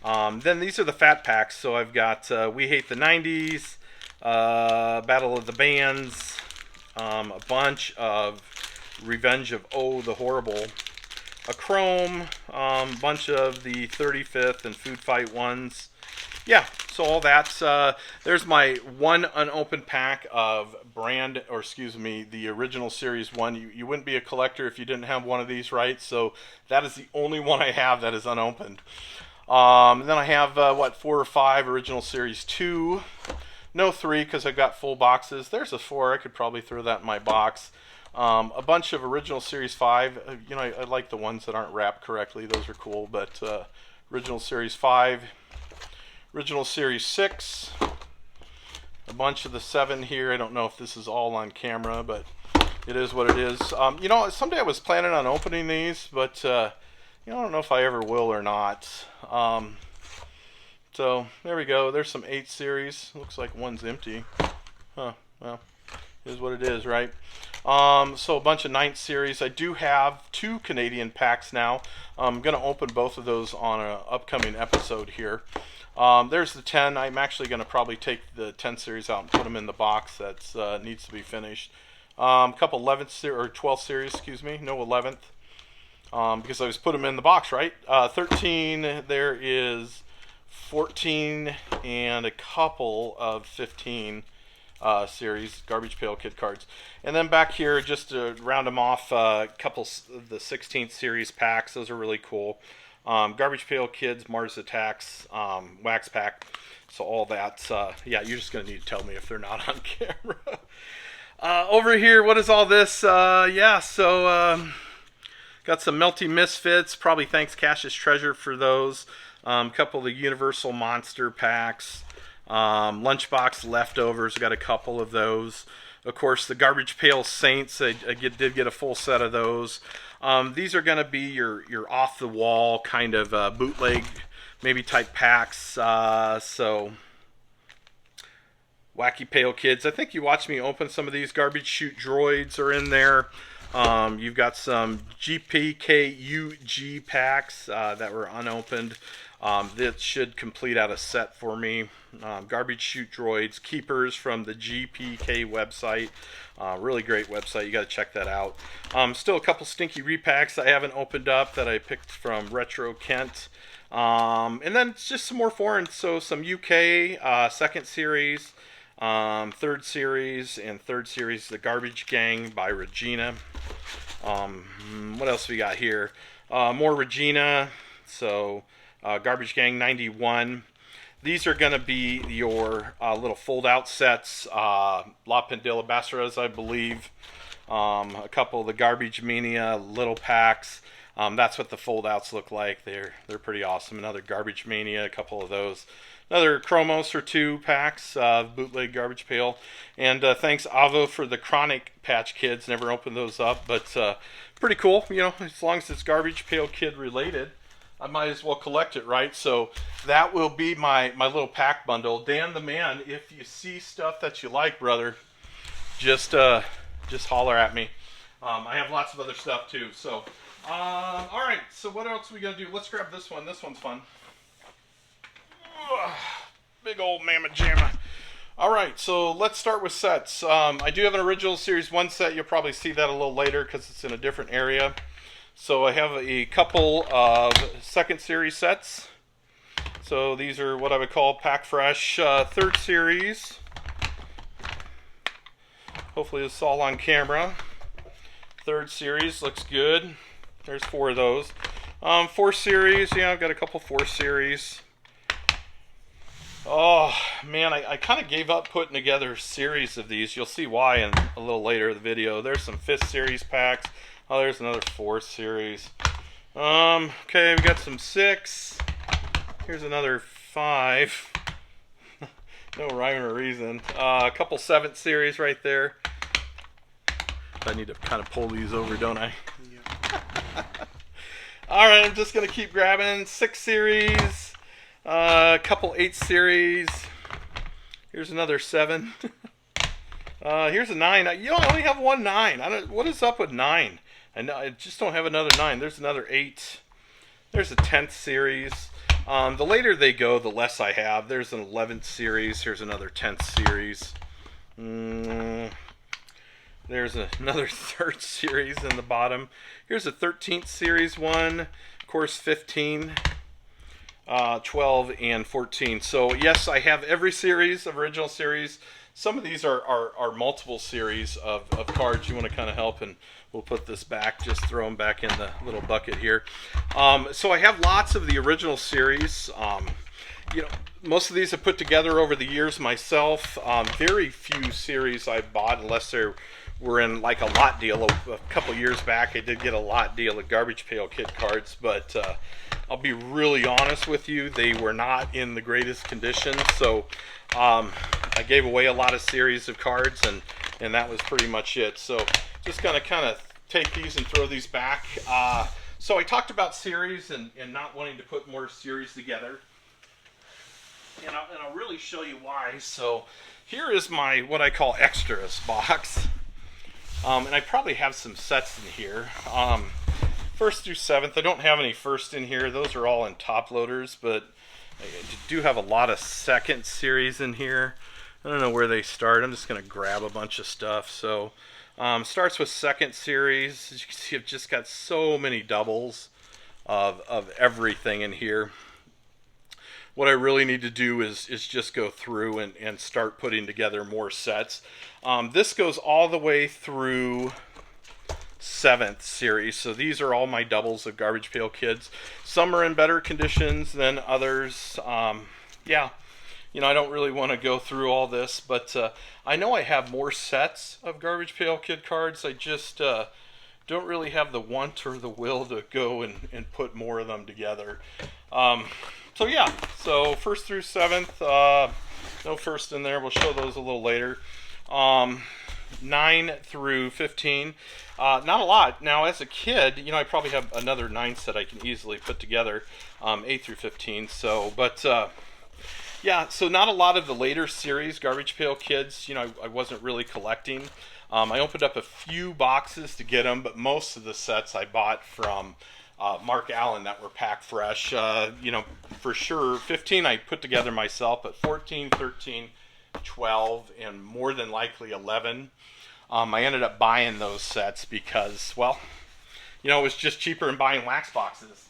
Then these are the fat packs. So I've got We Hate the 90s, Battle of the Bands, a bunch of Revenge of Oh the Horrible, a Chrome, bunch of the 35th and Food Fight ones. yeah, so all that's, there's my one unopened pack of the original Series 1. You wouldn't be a collector if you didn't have one of these, right? So that is the only one I have that is unopened. Then I have, 4 or 5 original Series 2. No 3 because I've got full boxes. There's a 4. I could probably throw that in my box. A bunch of original Series 5. I like the ones that aren't wrapped correctly. Those are cool. But original Series 5. Original Series 6. A bunch of the 7 here. I don't know if this is all on camera, but it is what it is. Someday I was planning on opening these, but I don't know if I ever will or not. So there we go. There's some 8 series. Looks like one's empty. Huh. Well, it is what it is, right? So a bunch of 9th series. I do have 2 Canadian packs now. I'm going to open both of those on an upcoming episode here. There's the 10. I'm actually going to probably take the 10 series out and put them in the box that needs to be finished. A couple 11th or 12th series, excuse me. No 11th. Because I was put them in the box, right? 13, there is 14 and a couple of 15 series, Garbage Pail Kid cards. And then back here, just to round them off, a couple of the 16th series packs. Those are really cool. Garbage Pail Kids, Mars Attacks, Wax Pack. So all that, yeah, you're just going to need to tell me if they're not on camera. Over here, what is all this? Got some Melty Misfits. Probably thanks Cash's Treasure for those. A couple of the Universal Monster packs. Lunchbox Leftovers. Got a couple of those. Of course, the Garbage Pail Saints. I did get a full set of those. These are going to be your off-the-wall kind of bootleg, maybe type packs. So, Wacky Pail Kids. I think you watched me open some of these. Garbage Chute Droids are in there. You've got some GPK UG packs that were unopened. That should complete out a set for me. Garbage Chute Droids, Keepers from the GPK website. Really great website. You got to check that out. Still a couple stinky repacks I haven't opened up that I picked from Retro Kent. And then just some more foreign. So some UK 2nd series, 3rd series, and 3rd series, The Garbage Gang by Regina. What else we got here? More Regina. So Garbage Gang 91. These are going to be your little fold-out sets. La Pendilla Bassaras, I believe. A couple of the Garbage Mania little packs. That's what the fold-outs look like. They're pretty awesome. Another Garbage Mania, a couple of those. Another Chromos or 2 packs, bootleg Garbage Pail. And thanks, Avo, for the Chronic Patch Kids. Never opened those up, but pretty cool. As long as it's Garbage Pail Kid related, I might as well collect it, right? So that will be my little pack bundle. Dan the Man, if you see stuff that you like, brother, just holler at me. I have lots of other stuff too. So, all right. So what else are we gonna do? Let's grab this one. This one's fun. Big old mamma jamma. All right, so let's start with sets. I do have an original Series 1 set. You'll probably see that a little later because it's in a different area. So I have a couple of 2nd series sets. So these are what I would call pack fresh. 3rd series. Hopefully this is all on camera. 3rd series looks good. There's 4 of those. 4th series, yeah, I've got a couple 4th series. Oh, man, I kind of gave up putting together a series of these. You'll see why in a little later in the video. There's some 5th series packs. Oh, there's another 4th series. Okay, we got some 6. Here's another 5. No rhyme or reason. A couple 7th series right there. I need to kind of pull these over, don't I? Yeah. Alright, I'm just going to keep grabbing 6 series. A couple 8 series. Here's another 7. Here's a 9. You only have one 9. What is up with 9? I just don't have another 9. There's another 8. There's a 10th series. The later they go, the less I have. There's an 11th series. Here's another 10th series. There's another 3rd series in the bottom. Here's a 13th series one. Of course, 15. 12, and 14. So yes, I have every series of original series. Some of these are multiple series of cards. You want to kind of help, and we'll put this back, just throw them back in the little bucket here. So I have lots of the original series. You know, most of these I put together over the years myself. Very few series I bought unless they were in like a lot deal. A couple years back I did get a lot deal of Garbage Pail Kid cards, but I'll be really honest with you, they were not in the greatest condition. So I gave away a lot of series of cards, and that was pretty much it. So just gonna kind of take these and throw these back. So I talked about series and not wanting to put more series together. And I'll really show you why. So here is my what I call extras box, and I probably have some sets in here. First through 7th, I don't have any first in here. Those are all in top loaders, but I do have a lot of second series in here. I don't know where they start. I'm just going to grab a bunch of stuff. So starts with second series. As you can see, I've just got so many doubles of everything in here. What I really need to do is just go through and start putting together more sets. This goes all the way through 7th series. So these are all my doubles of Garbage Pail Kids. Some are in better conditions than others. Yeah, you know, I don't really want to go through all this, but I know I have more sets of Garbage Pail Kid cards. I just don't really have the want or the will to go and put more of them together. So yeah, so 1st through 7th, no first in there. We'll show those a little later. 9 through 15, not a lot. Now as a kid, you know, I probably have another 9 set I can easily put together, 8 through 15. So, but yeah, so not a lot of the later series Garbage Pail Kids, you know, I wasn't really collecting. I opened up a few boxes to get them, but most of the sets I bought from Mark Allen that were packed fresh. You know, for sure 15 I put together myself, but 14, 13, 12, and more than likely 11, I ended up buying those sets because, well, you know, it was just cheaper than buying wax boxes.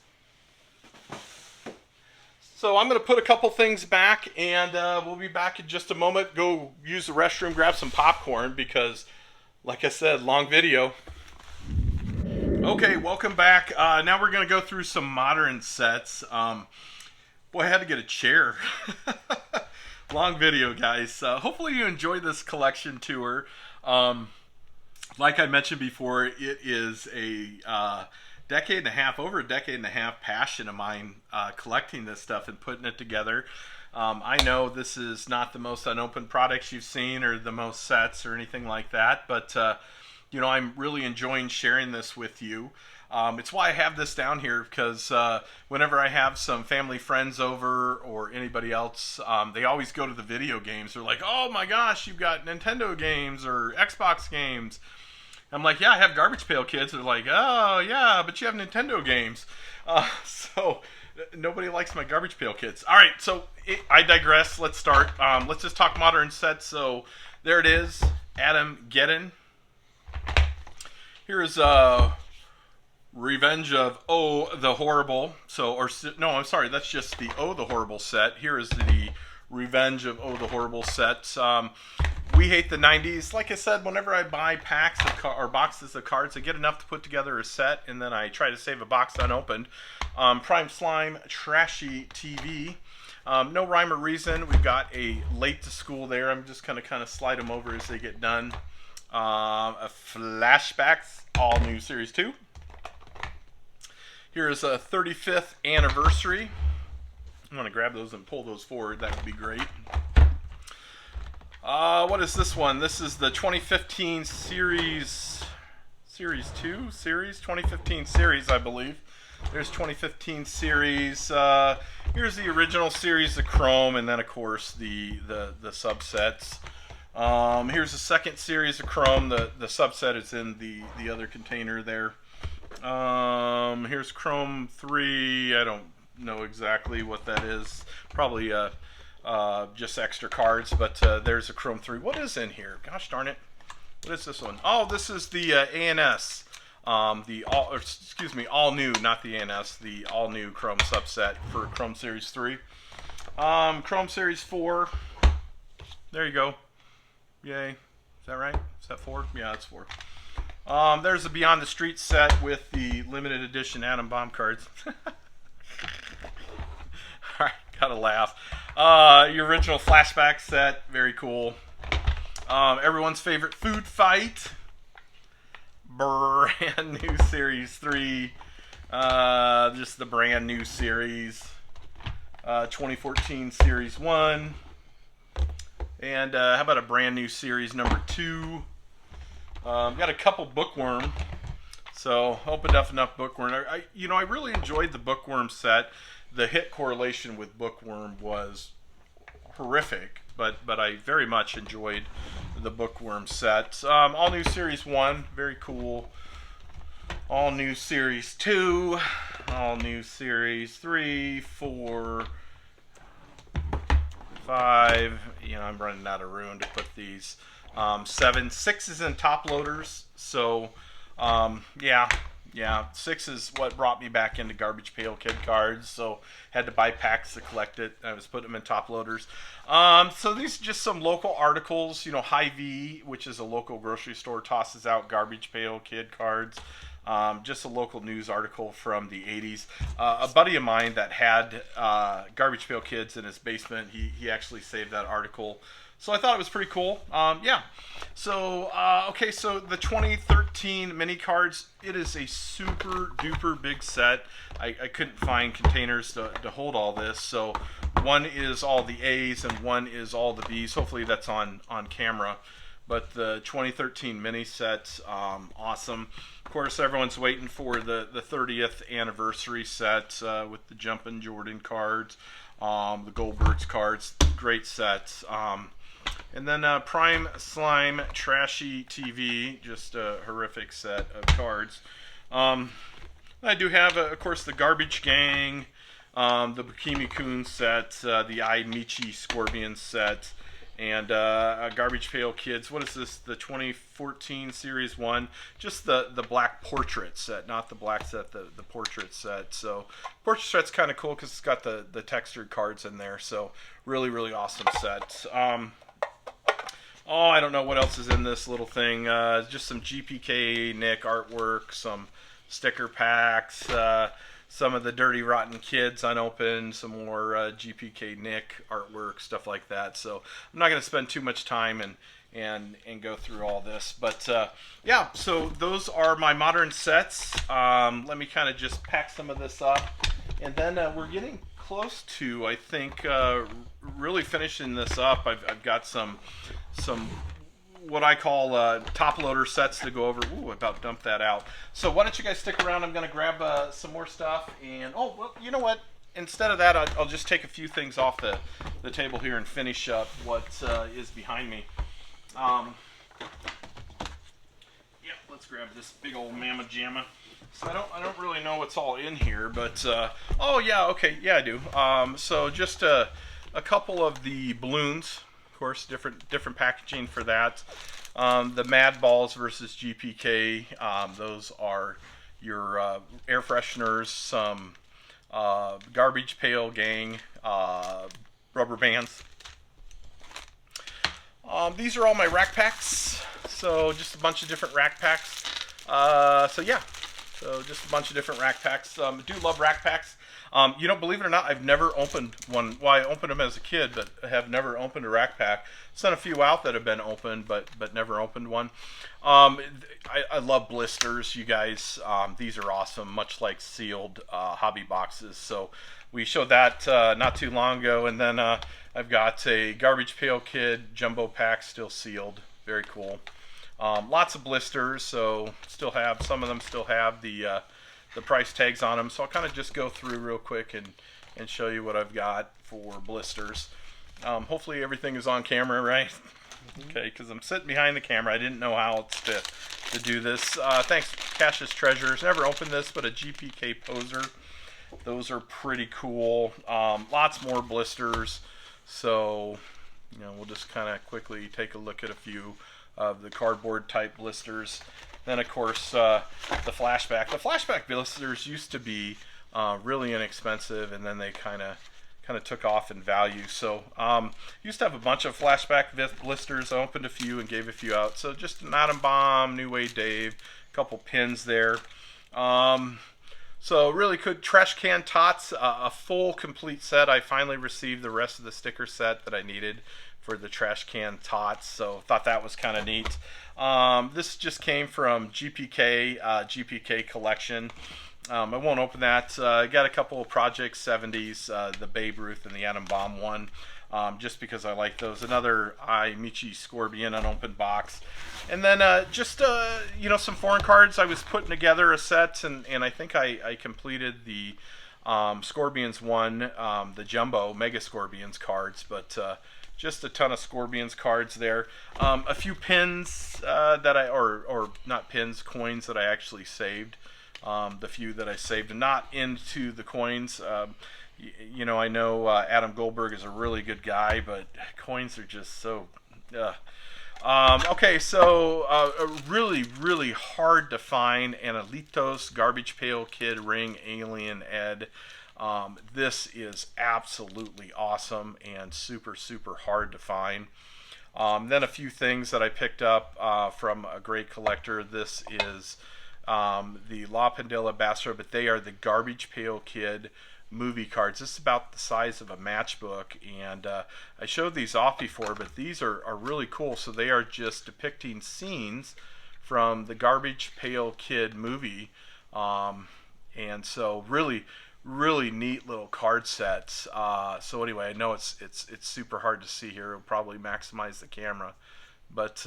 So I'm going to put a couple things back, and we'll be back in just a moment. Go use the restroom, grab some popcorn, because like I said, long video. Okay, welcome back. Now we're going to go through some modern sets. Boy, I had to get a chair. Long video, guys. Hopefully you enjoyed this collection tour. Like I mentioned before, it is a decade and a half, over a decade and a half passion of mine, collecting this stuff and putting it together. I know this is not the most unopened products you've seen or the most sets or anything like that, but you know, I'm really enjoying sharing this with you. It's why I have this down here, because whenever I have some family friends over or anybody else, they always go to the video games. They're like, oh my gosh, you've got Nintendo games or Xbox games. I'm like, yeah, I have Garbage Pail Kids. They're like, oh yeah, but you have Nintendo games. So nobody likes my Garbage Pail Kids. All right, so I digress. Let's start. Let's just talk modern sets. So there it is, Adam Geddon. Here's Revenge of Oh the Horrible. So, or no, I'm sorry, that's just the Oh the Horrible set. Here is the Revenge of Oh the Horrible set. We hate the 90s. Like I said, whenever I buy packs of or boxes of cards, I get enough to put together a set, and then I try to save a box unopened. Prime Slime, Trashy TV. No rhyme or reason. We've got a Late to School there. I'm just going to kind of slide them over as they get done. A Flashbacks, all new Series 2. Here's a 35th anniversary. I'm going to grab those and pull those forward. That would be great. What is this one? This is the 2015 Series 2015 Series, I believe. There's 2015 Series. Here's the original series, the Chrome, and then, of course, the subsets. Here's the second series of Chrome. The subset is in the other container there. Here's Chrome 3. I don't know exactly what that is. Probably just extra cards, but there's a Chrome 3. What is in here? Gosh darn it. What is this one? Oh, this is the ANS all new, not the ANS, the all new Chrome subset for Chrome Series 3. Chrome Series 4, there you go. Yay. Is that right? Is that 4? Yeah, it's 4. There's the Beyond the Street set with the limited edition Atom Bomb cards. Alright, gotta laugh. Your original flashback set, very cool. Everyone's favorite food fight. Brand new Series 3. Just the brand new series. 2014 Series 1. And how about a brand new Series number 2? Got a couple Bookworm. So opened up enough Bookworm. I really enjoyed the Bookworm set. The hit correlation with Bookworm was horrific, but I very much enjoyed the Bookworm set. All new Series 1, very cool. All new Series 2, all new Series 3, 4, 5. I'm running out of room to put these. 7, 6 is in top loaders. So, yeah. 6 is what brought me back into Garbage Pail Kid cards. So, had to buy packs to collect it. I was putting them in top loaders. So these are just some local articles. Hy-Vee, which is a local grocery store, tosses out Garbage Pail Kid cards. Just a local news article from the 80s. A buddy of mine that had Garbage Pail Kids in his basement, he actually saved that article. So I thought it was pretty cool. Yeah. So, okay, so the 2013 mini cards, it is a super duper big set. I couldn't find containers to hold all this. So one is all the A's and one is all the B's. Hopefully that's on camera. But the 2013 mini set, awesome. Of course, everyone's waiting for the 30th anniversary set with the Jumpin' Jordan cards, the Goldbergs cards. Great sets. And then Prime Slime Trashy TV, just a horrific set of cards. I do have, of course, the Garbage Gang, the Bikini-kun set, the I Michi Scorpion set, and Garbage Pail Kids. What is this? The 2014 Series 1. Just the black portrait set, not the black set, the portrait set. So portrait set's kind of cool because it's got the textured cards in there. So really, really awesome set. I don't know what else is in this little thing. Just some GPK Nick artwork, some sticker packs, some of the Dirty Rotten Kids unopened, some more GPK Nick artwork, stuff like that. So I'm not going to spend too much time and go through all this. But yeah, so those are my modern sets. Let me kind of just pack some of this up. And then we're getting close to, I think, really finishing this up. I've got some what I call top loader sets to go over. Ooh, I about dumped that out. So why don't you guys stick around? I'm going to grab some more stuff. And, oh, well, you know what? Instead of that, I'll just take a few things off the table here and finish up what is behind me. Yeah, let's grab this big old Mamma Jamma. So I don't really know what's all in here, but oh yeah, okay, yeah I do. So just a couple of the balloons, of course, different packaging for that. The Mad Balls versus GPK. Those are your air fresheners, some Garbage Pail Gang rubber bands. These are all my rack packs. So just a bunch of different rack packs. So yeah. So just a bunch of different rack packs. I do love rack packs. Believe it or not, I've never opened one. Well, I opened them as a kid, but I have never opened a rack pack. Sent a few out that have been opened, but never opened one. I love blisters, you guys. These are awesome, much like sealed hobby boxes. So we showed that not too long ago. And then I've got a Garbage Pail Kid jumbo pack, still sealed. Very cool. Lots of blisters, so some of them still have the price tags on them. So I'll kind of just go through real quick and show you what I've got for blisters. Hopefully everything is on camera, right? Okay, because I'm sitting behind the camera. I didn't know how else to do this. Thanks, Cash's Treasures. Never opened this, but a GPK poser. Those are pretty cool. Lots more blisters. So, we'll just kind of quickly take a look at a few of the cardboard type blisters. Then of course the flashback. The flashback blisters used to be really inexpensive, and then they kind of took off in value. So used to have a bunch of flashback blisters. I opened a few and gave a few out. So just an Atom Bomb, New Way Dave, a couple pins there. So really good. Trash Can Tots, a full complete set. I finally received the rest of the sticker set that I needed for the Trash Can Tots, so thought that was kind of neat. This just came from GPK collection. I won't open that. I got a couple of Project 70s, the Babe Ruth and the Atom Bomb one, just because I like those. Another Michi Scorpion unopened box. And then just, you know, some foreign cards. I was putting together a set, and I think I completed the Scorpions one, the Jumbo Mega Scorpions cards, but just a ton of Scorpions cards there. A few pins that or not pins, coins that I actually saved. The few that I saved, and not into the coins. You know, I know Adam Goldberg is a really good guy, but coins are just so... okay, so really hard to find Analitos Garbage Pail Kid Ring Alien Ed. This is absolutely awesome and super hard to find. Then a few things that I picked up from a great collector. This is the La Pandilla Bastro, but they are the Garbage Pail Kid movie cards. This is about the size of a matchbook, and I showed these off before, but these are really cool. So they are just depicting scenes from the Garbage Pail Kid movie, and so really neat little card sets. So anyway, I know it's super hard to see here. It'll probably maximize the camera, but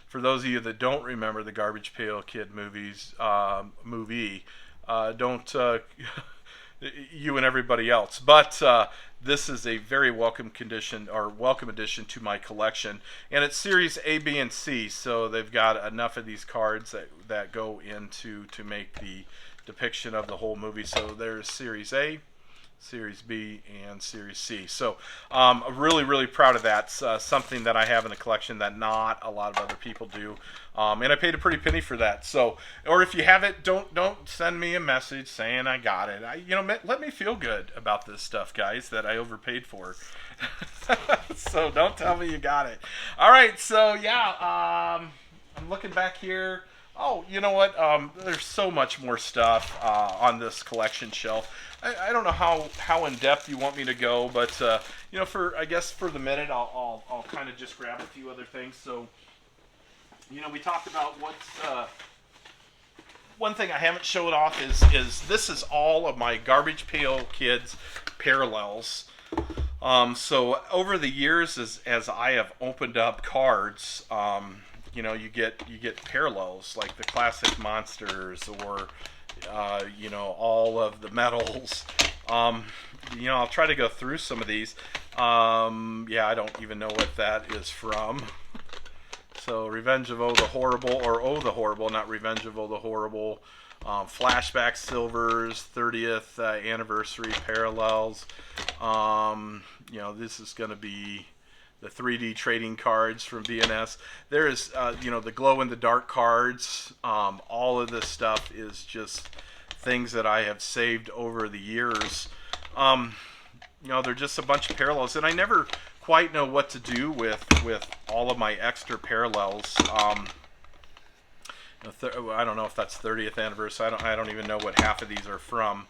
for those of you that don't remember the Garbage Pail Kid movie, don't you and everybody else. But this is a very welcome addition to my collection, and it's series A, B, and C. So they've got enough of these cards that go into to make the depiction of the whole movie. So there's series A, series B, and series C. So I'm really proud of that. Something that I have in the collection that not a lot of other people do, and I paid a pretty penny for that. So, or if you have it, don't send me a message saying I got it. You know, let me feel good about this stuff, guys, that I overpaid for. So don't tell me you got it. All right, so yeah, I'm looking back here. Oh, you know what? There's so much more stuff on this collection shelf. I don't know how in depth you want me to go, but you know, I guess for the minute, I'll kind of just grab a few other things. So, you know, we talked about what's one thing I haven't showed off is this is all of my Garbage Pail Kids parallels. So over the years, as I have opened up cards, you know, you get parallels like the classic monsters, or you know, all of the medals. You know, I'll try to go through some of these. Yeah, I don't even know what that is from. So Revenge of Oh the Horrible, or Oh the Horrible, not Revenge of Oh the Horrible. Flashback Silvers, 30th anniversary parallels. You know, this is going to be the 3D trading cards from BNS. There is, you know, the glow-in-the-dark cards. All of this stuff is just things that I have saved over the years. You know, they're just a bunch of parallels, and I never quite know what to do with all of my extra parallels. I don't know if that's 30th anniversary. I don't even know what half of these are from.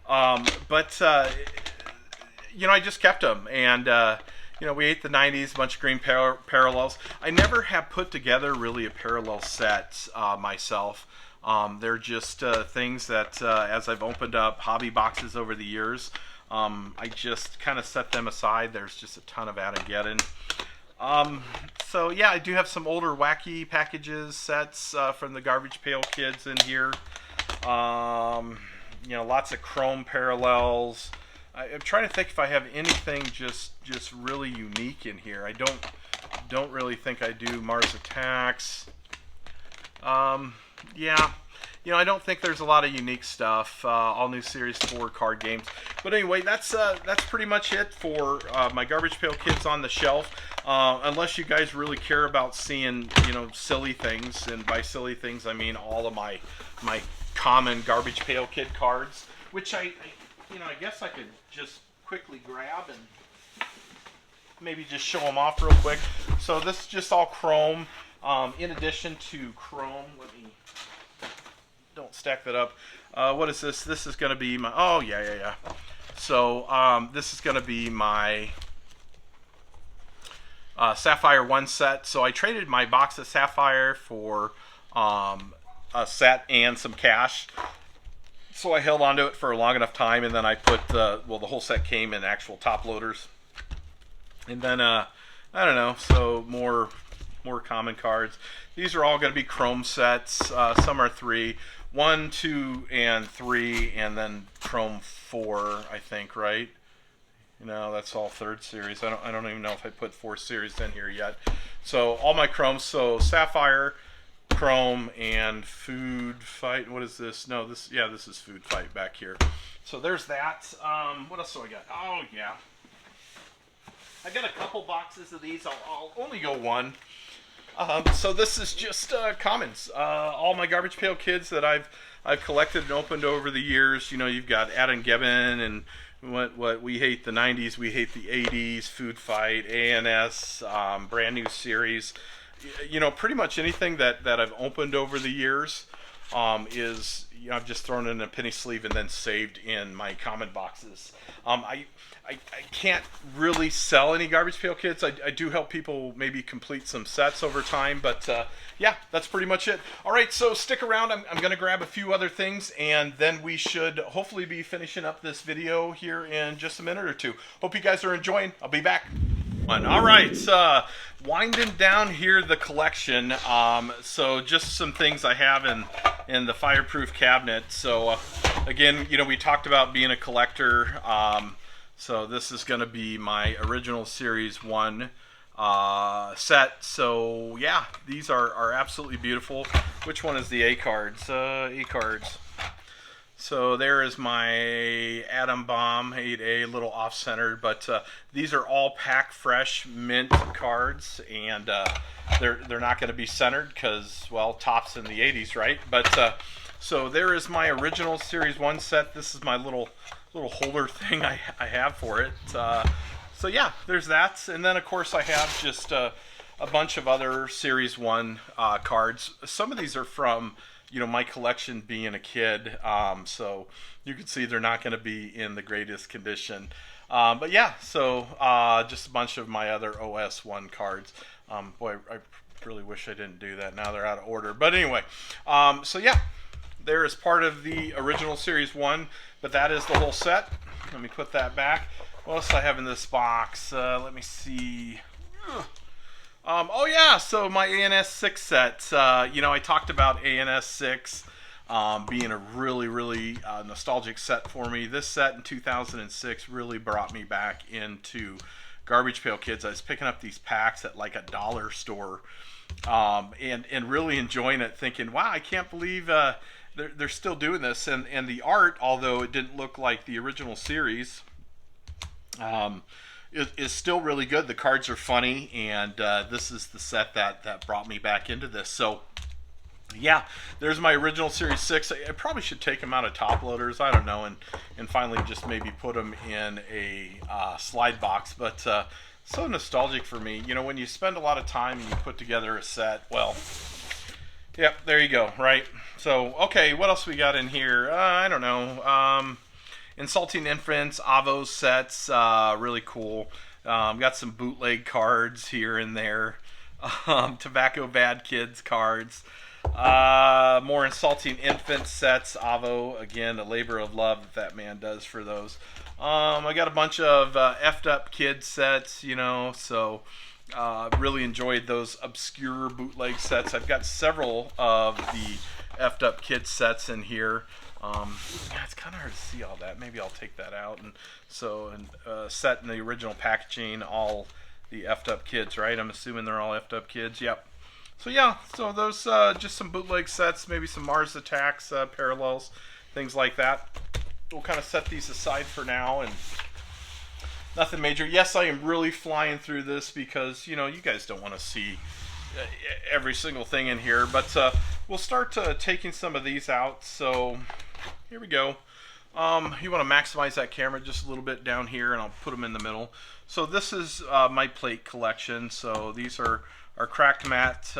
But you know, I just kept them, and you know, we ate the 90s, bunch of green parallels. I never have put together really a parallel set myself. They're just things that as I've opened up hobby boxes over the years, I just kind of set them aside. There's just a ton of Armageddon. So yeah, I do have some older wacky packages, sets from the Garbage Pail Kids in here. You know, lots of chrome parallels. I'm trying to think if I have anything just really unique in here. I don't really think I do. Mars Attacks. Yeah, you know, I don't think there's a lot of unique stuff. All new Series 4 card games. But anyway, that's pretty much it for my Garbage Pail Kids on the shelf. Unless you guys really care about seeing, you know, silly things, and by silly things I mean all of my common Garbage Pail Kid cards, which I guess I could just quickly grab and maybe just show them off real quick. So this is just all chrome. In addition to chrome, don't stack that up. What is this? This is going to be my, oh yeah. So this is going to be my Sapphire 1 set. So I traded my box of Sapphire for a set and some cash. So I held onto it for a long enough time, and then I put the whole set came in actual top loaders. And then I don't know, so more common cards. These are all going to be chrome sets. Some are 3, 1, 2, and 3, and then chrome 4, I think, right? You know, that's all 3rd series. I don't even know if I put 4th series in here yet. So all my chromes. So Sapphire, Chrome, and Food Fight. What is this? No, this is Food Fight back here. So there's that. What else do I got? Oh yeah, I got a couple boxes of these. I'll only go one. So this is just commons. All my Garbage Pail Kids that I've collected and opened over the years. You know, you've got Adam Gibbon and what we hate the 90s, we hate the 80s, Food Fight, ANS, brand new series. You know, pretty much anything that I've opened over the years is, you know, I've just thrown in a penny sleeve and then saved in my common boxes. I can't really sell any Garbage Pail Kids. I do help people maybe complete some sets over time, but yeah, that's pretty much it. All right, so stick around. I'm going to grab a few other things, and then we should hopefully be finishing up this video here in just a minute or two. Hope you guys are enjoying. I'll be back. All right, winding down here the collection. So just some things I have in the fireproof cabinet. So again, you know, we talked about being a collector. So this is going to be my original Series 1 set. So yeah, these are absolutely beautiful. Which one is the A cards? A cards. So there is my Atom Bomb 8A, a little off-centered, but these are all pack fresh mint cards, and they're not going to be centered because, well, Topps in the 80s, right? But so there is my original Series 1 set. This is my little holder thing I have for it. So yeah, there's that, and then of course I have just a bunch of other Series 1 cards. Some of these are from, you know, my collection being a kid, so you can see they're not going to be in the greatest condition. But yeah, so just a bunch of my other OS1 cards. Boy, I really wish I didn't do that. Now they're out of order. But anyway, so yeah, there is part of the original Series 1, but that is the whole set. Let me put that back. What else do I have in this box? Let me see. Oh yeah, so my ANS 6 set. You know, I talked about ANS 6 being a really nostalgic set for me. This set in 2006 really brought me back into Garbage Pail Kids. I was picking up these packs at like a dollar store, and really enjoying it, thinking, wow, I can't believe they're still doing this. And the art, although it didn't look like the original series, is still really good. The cards are funny, and this is the set that brought me back into this. So yeah, there's my original Series 6. I probably should take them out of top loaders, I don't know, and finally just maybe put them in a slide box. But so nostalgic for me. You know, when you spend a lot of time and you put together a set, well, yep, there you go, right? So okay, what else we got in here? I don't know. Insulting Infants, Avo sets, really cool. Got some bootleg cards here and there. Tobacco Bad Kids cards. More Insulting Infants sets. Avo, again, a labor of love that man does for those. I got a bunch of effed up kid sets, you know, so really enjoyed those obscure bootleg sets. I've got several of the effed up kid sets in here. It's kind of hard to see all that. Maybe I'll take that out. And so, set in the original packaging, all the effed up kids, right? I'm assuming they're all effed up kids. Yep. So yeah, so those just some bootleg sets, maybe some Mars Attacks parallels, things like that. We'll kind of set these aside for now, and nothing major. Yes, I am really flying through this because, you know, you guys don't want to see every single thing in here, but we'll start taking some of these out. So here we go. You want to maximize that camera just a little bit down here, and I'll put them in the middle. So this is my plate collection. So these are Cracked Max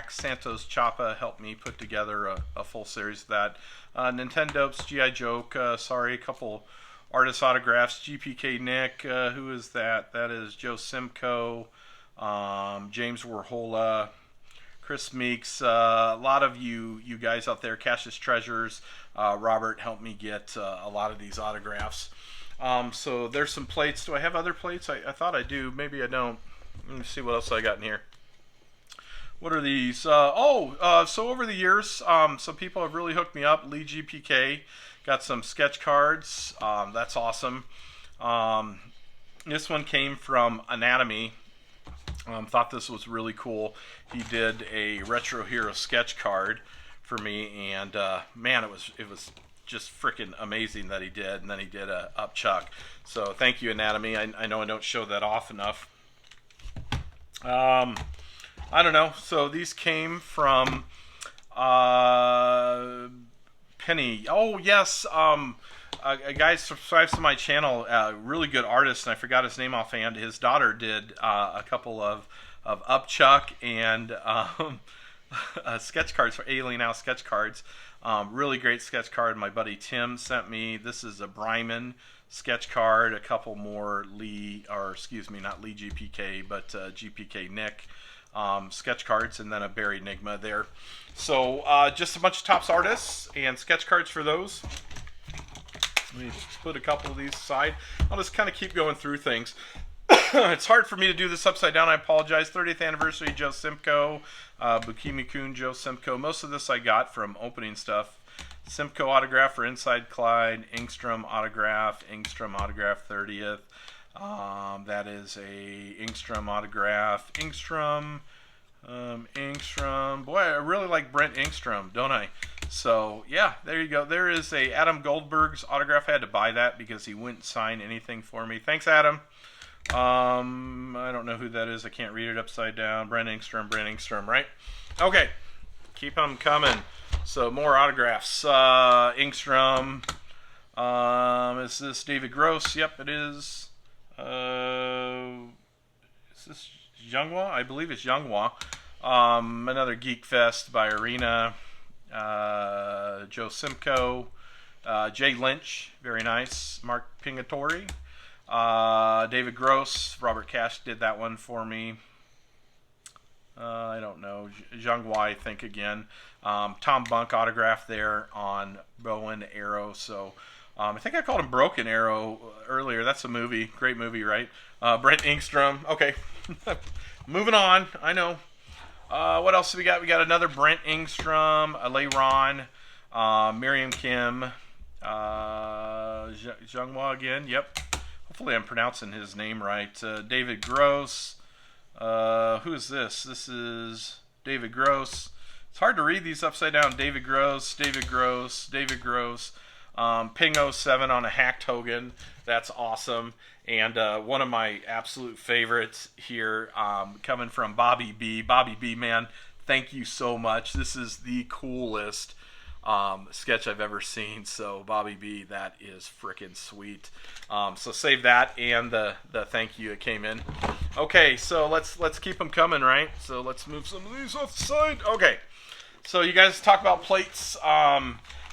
Santos Chapa helped me put together a full series of that. Nintendo's G.I. Joke, sorry, a couple artist autographs. GPK Nick, who is that? That is Joe Simcoe, James Warhola, Chris Meeks, a lot of you guys out there, Cassius Treasures, Robert helped me get a lot of these autographs. So there's some plates. Do I have other plates? I thought I do. Maybe I don't. Let me see what else I got in here. What are these? So over the years, some people have really hooked me up. Lee GPK got some sketch cards. That's awesome. This one came from Anatomy. Thought this was really cool. He did a RetroHero sketch card for me, and man, it was just freaking amazing that he did. And then he did a Upchuck. So thank you, Anatomy. I know I don't show that off enough. I don't know. So these came from Penny. Oh yes, a guy subscribes to my channel, a really good artist, and I forgot his name offhand. His daughter did a couple of Upchuck and sketch cards for Alien Out sketch cards. Really great sketch card. My buddy Tim sent me. This is a Bryman sketch card. A couple more Lee, or excuse me, not Lee GPK, but GPK Nick sketch cards, and then a Barry Enigma there. So just a bunch of Topps artists and sketch cards for those. Let me put a couple of these aside. I'll just kind of keep going through things. It's hard for me to do this upside down. I apologize. 30th anniversary, Joe Simcoe, Bukimi-kun, Joe Simcoe. Most of this I got from opening stuff. Simcoe autograph for Inside Clyde, Engstrom autograph 30th. That is a Engstrom autograph. Engstrom. Boy, I really like Brent Engstrom, don't I? So, yeah, there you go. There is a Adam Goldberg's autograph. I had to buy that because he wouldn't sign anything for me. Thanks, Adam. I don't know who that is. I can't read it upside down. Brent Engstrom, right? Okay. Keep them coming. So, more autographs. Engstrom. Is this David Gross? Yep, it is. Is this Younghwa? I believe it's Younghwa. Another Geek Fest by Arena. Joe Simcoe. Jay Lynch. Very nice. Mark Pingatori. David Gross. Robert Cash did that one for me. I don't know. Younghwa, I think, again. Tom Bunk autograph there on Bow and Arrow. So I think I called him Broken Arrow earlier. That's a movie. Great movie, right? Brent Engstrom. Okay. Moving on. I know. What else do we got? We got another Brent Engstrom, Leiron, Miriam Kim, Younghwa again. Yep. Hopefully I'm pronouncing his name right. David Gross. Who is this? This is David Gross. It's hard to read these upside down. David Gross. Ping 07 on a hacked Hogan. That's awesome. And one of my absolute favorites here, coming from Bobby B. Bobby B, man, thank you so much. This is the coolest sketch I've ever seen. So Bobby B, that is freaking sweet. So save that and the thank you that came in. Okay, so let's keep them coming, right? So let's move some of these off the side. Okay, so you guys talk about plates.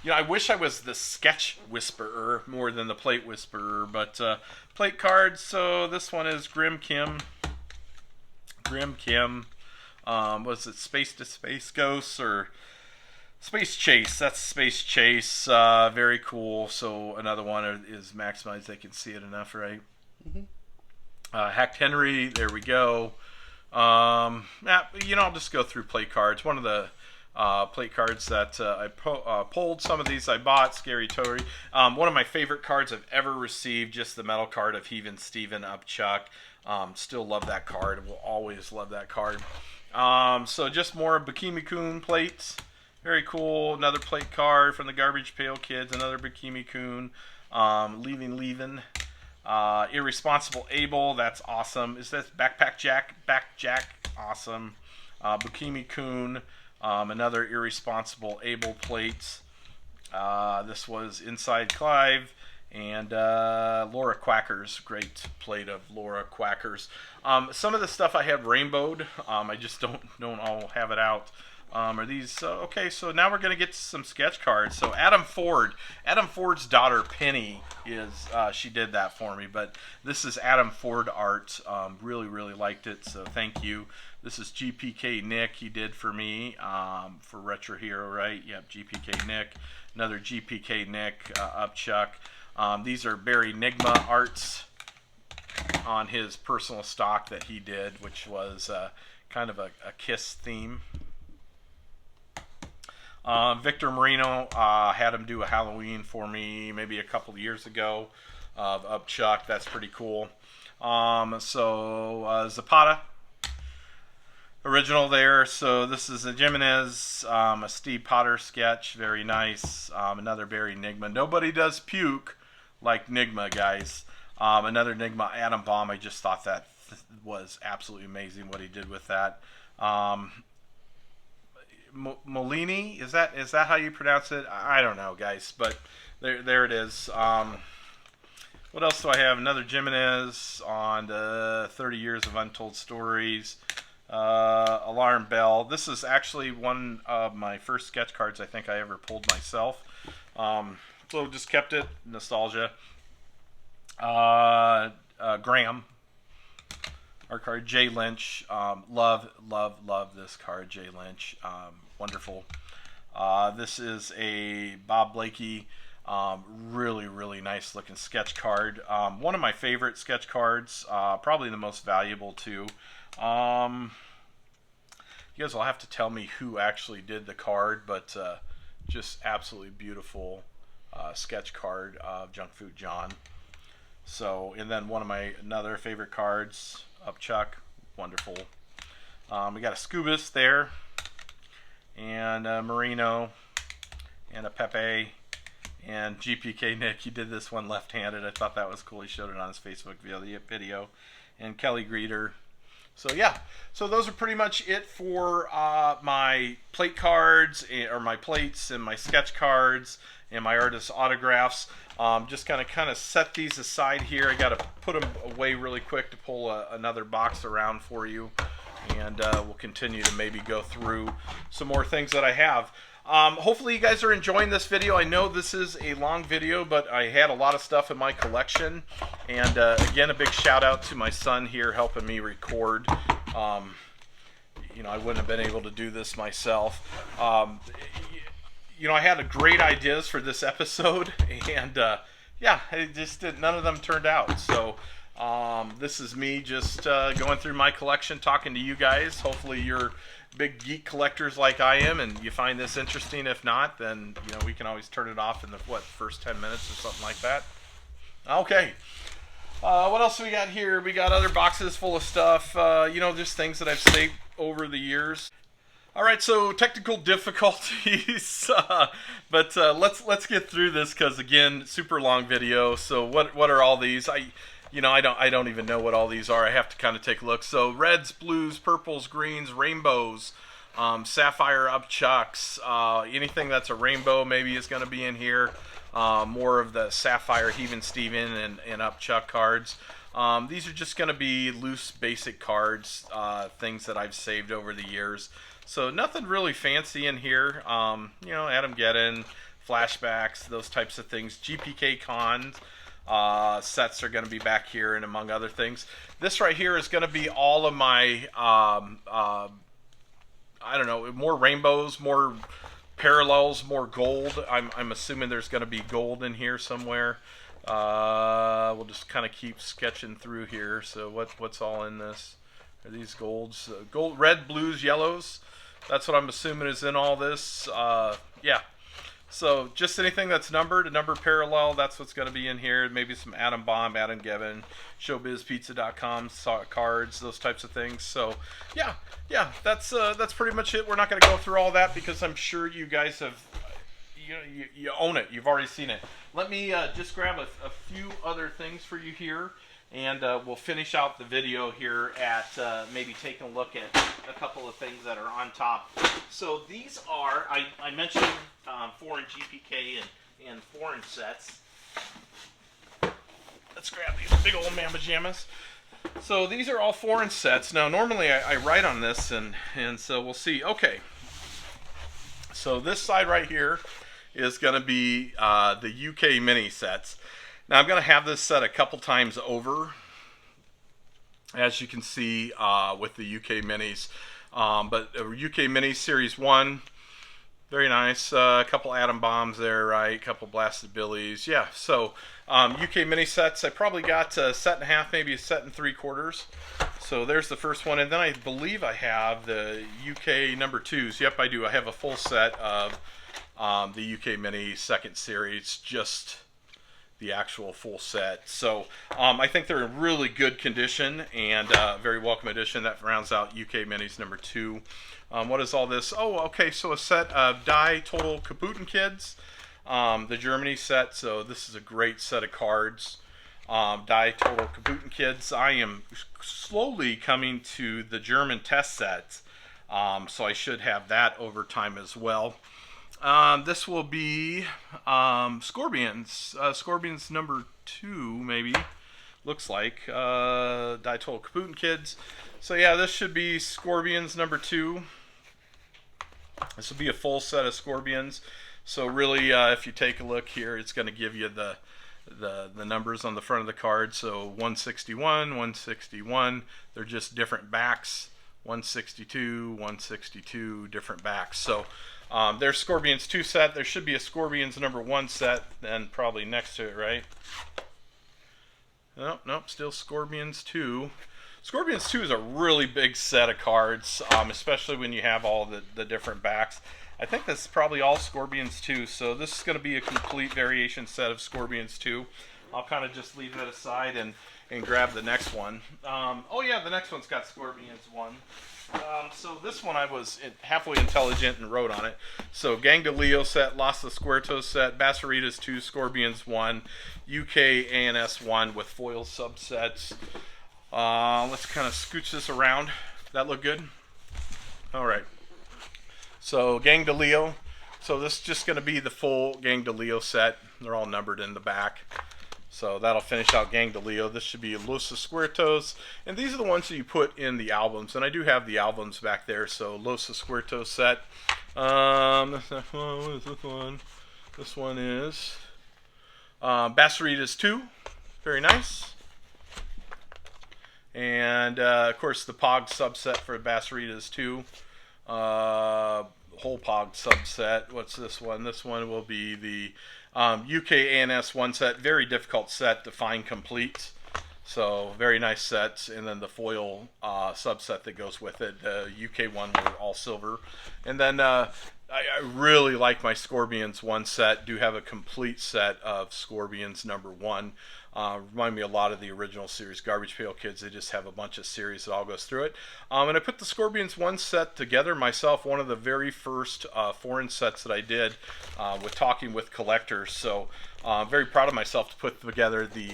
You know, I wish I was the sketch whisperer more than the plate whisperer, but plate cards. So this one is Grim Kim. Was it Space to Space Ghosts or Space Chase? That's Space Chase. Very cool. So another one is maximized. They can see it enough, right? Mm-hmm. Hacked Henry. There we go. I'll just go through plate cards. One of the plate cards that I pulled. Some of these I bought. Scary Tory. One of my favorite cards I've ever received. Just the metal card of Heavin' Steven Upchuck. Still love that card. Will always love that card. So just more Bikini-kun plates. Very cool. Another plate card from the Garbage Pail Kids. Another Bikini-kun. Leaving. Irresponsible Abel. That's awesome. Is this Backpack Jack? Back Jack. Awesome. Bikini-kun. Another Irresponsible Abel plate. This was Inside Clive. And Laura Quackers, great plate of Laura Quackers. Some of the stuff I have rainbowed. I just don't all have it out. Are these okay? So now we're gonna get to some sketch cards. So Adam Ford's daughter Penny is she did that for me. But this is Adam Ford art. Really liked it. So thank you. This is GPK Nick. He did for me for RetroHero, right? Yep, GPK Nick. Another GPK Nick Upchuck. These are Barry Nigma arts on his personal stock that he did, which was kind of a Kiss theme. Victor Marino had him do a Halloween for me maybe a couple of years ago of Upchuck. That's pretty cool. Zapata. Original there. So this is a Jimenez, a Steve Potter sketch. Very nice. Another Barry Nigma. Nobody does puke like Nigma, guys. Another Nigma Atom Bomb. I just thought that was absolutely amazing what he did with that. Molini, is that how you pronounce it? I don't know, guys, but there it is. What else do I have? Another Jimenez on the 30 Years of Untold Stories. Alarm Bell. This is actually one of my first sketch cards I think I ever pulled myself. So just kept it. Nostalgia. Graham. Our card. Jay Lynch. Love this card. Jay Lynch. Wonderful. This is a Bob Blakey. Really nice looking sketch card. One of my favorite sketch cards. Probably the most valuable too. You guys will have to tell me who actually did the card, but just absolutely beautiful sketch card of Junk Food John. So, and then one of my another favorite cards, Upchuck, wonderful. We got a Scubus there, and a Marino, and a Pepe, and GPK Nick. He did this one left-handed. I thought that was cool. He showed it on his Facebook video. And Kelly Greeter. So yeah, so those are pretty much it for my plate cards, or my plates and my sketch cards and my artist autographs. Just kind of set these aside here. I got to put them away really quick to pull another box around for you, and we'll continue to maybe go through some more things that I have. Hopefully you guys are enjoying this video. I know this is a long video, but I had a lot of stuff in my collection. And again, a big shout out to my son here helping me record. You know, I wouldn't have been able to do this myself. You know, I had great ideas for this episode, and yeah, it just none of them turned out. So this is me just going through my collection, talking to you guys. Hopefully you're big geek collectors like I am, and you find this interesting. If not, then you know we can always turn it off in the first 10 minutes or something like that. Okay. What else do we got here? We got other boxes full of stuff. You know, just things that I've saved over the years. All right, so technical difficulties, but let's get through this because again, super long video. So what are all these? I don't even know what all these are. I have to kind of take a look. So reds, blues, purples, greens, rainbows, sapphire upchucks, anything that's a rainbow maybe is going to be in here. More of the sapphire Heavin' Steven and upchuck cards. These are just going to be loose, basic cards, things that I've saved over the years. So nothing really fancy in here. You know, Adam Geddon, flashbacks, those types of things. GPK cons. Sets are going to be back here, and among other things. This right here is going to be all of my, I don't know, more rainbows, more parallels, more gold. I'm assuming there's going to be gold in here somewhere. We'll just kind of keep sketching through here. So what's all in this? Are these golds? Gold, red, blues, yellows. That's what I'm assuming is in all this. Yeah. So just anything that's numbered, a number parallel, that's what's going to be in here. Maybe some Adam Bomb, Adam Given, ShowBizPizza.com cards, those types of things. So yeah, that's pretty much it. We're not going to go through all that because I'm sure you guys have, you own it. You've already seen it. Let me just grab a few other things for you here, and we'll finish out the video here at maybe taking a look at a couple of things that are on top. So these are, I mentioned foreign GPK and foreign sets. Let's grab these big old Mamba Jammas. So these are all foreign sets. Now normally I write on this, and so we'll see. Okay, so this side right here is going to be the UK mini sets. Now I'm going to have this set a couple times over, as you can see with the UK minis. But UK mini series 1, very nice. A couple Atom Bombs there, right? A couple Blasted Billies. Yeah, so UK mini sets. I probably got a set and a half, maybe a set and 3/4. So there's the first one. And then I believe I have the UK number 2s. Yep, I do. I have a full set of the UK mini second series, just the actual full set. So I think they're in really good condition, and very welcome addition. That rounds out UK minis number 2. What is all this? Oh, okay, so a set of Die Total Kabutoden Kids, the Germany set. So this is a great set of cards. Die Total Kabutoden Kids. I am slowly coming to the German test sets, so I should have that over time as well. This will be Scorpions. Scorpions number 2, maybe. Looks like. Die Total Kabutoden Kids. So yeah, this should be Scorpions number 2. This will be a full set of Scorpions. So really, if you take a look here, it's going to give you the numbers on the front of the card. So 161, 161. They're just different backs. 162, 162, different backs. So there's Scorpions 2 set. There should be a Scorpions number 1 set, then probably next to it, right? Nope, still Scorpions 2. Scorpions 2 is a really big set of cards, especially when you have all the different backs. I think that's probably all Scorpions 2, so this is going to be a complete variation set of Scorpions 2. I'll kind of just leave that aside and grab the next one. Oh yeah, the next one's got Scorpions 1. So this one I was halfway intelligent and wrote on it. So Gang de Leo set, Los Escuertos set, Basseritas 2, Scorpions 1, UK ANS 1 with foil subsets. Let's kind of scooch this around. That look good? Alright. So Gang de Leo. So this is just going to be the full Gang de Leo set. They're all numbered in the back. So that'll finish out Gang de Leo. This should be Los Escuertos. And these are the ones that you put in the albums. And I do have the albums back there. So Los Escuertos set. What is this one? This one is Basseritas 2. Very nice. And of course the Pog subset for Basseritas 2. Whole Pog subset. What's this one? This one will be the UK ANS 1 set. Very difficult set to find complete. So very nice sets. And then the foil subset that goes with it. The UK one were all silver. And then I really like my Scorpions 1 set. Do have a complete set of Scorpions number 1. Remind me a lot of the original series, Garbage Pail Kids. They just have a bunch of series that all goes through it. And I put the Scorpions 1 set together myself, one of the very first foreign sets that I did with talking with collectors. So I'm very proud of myself to put together the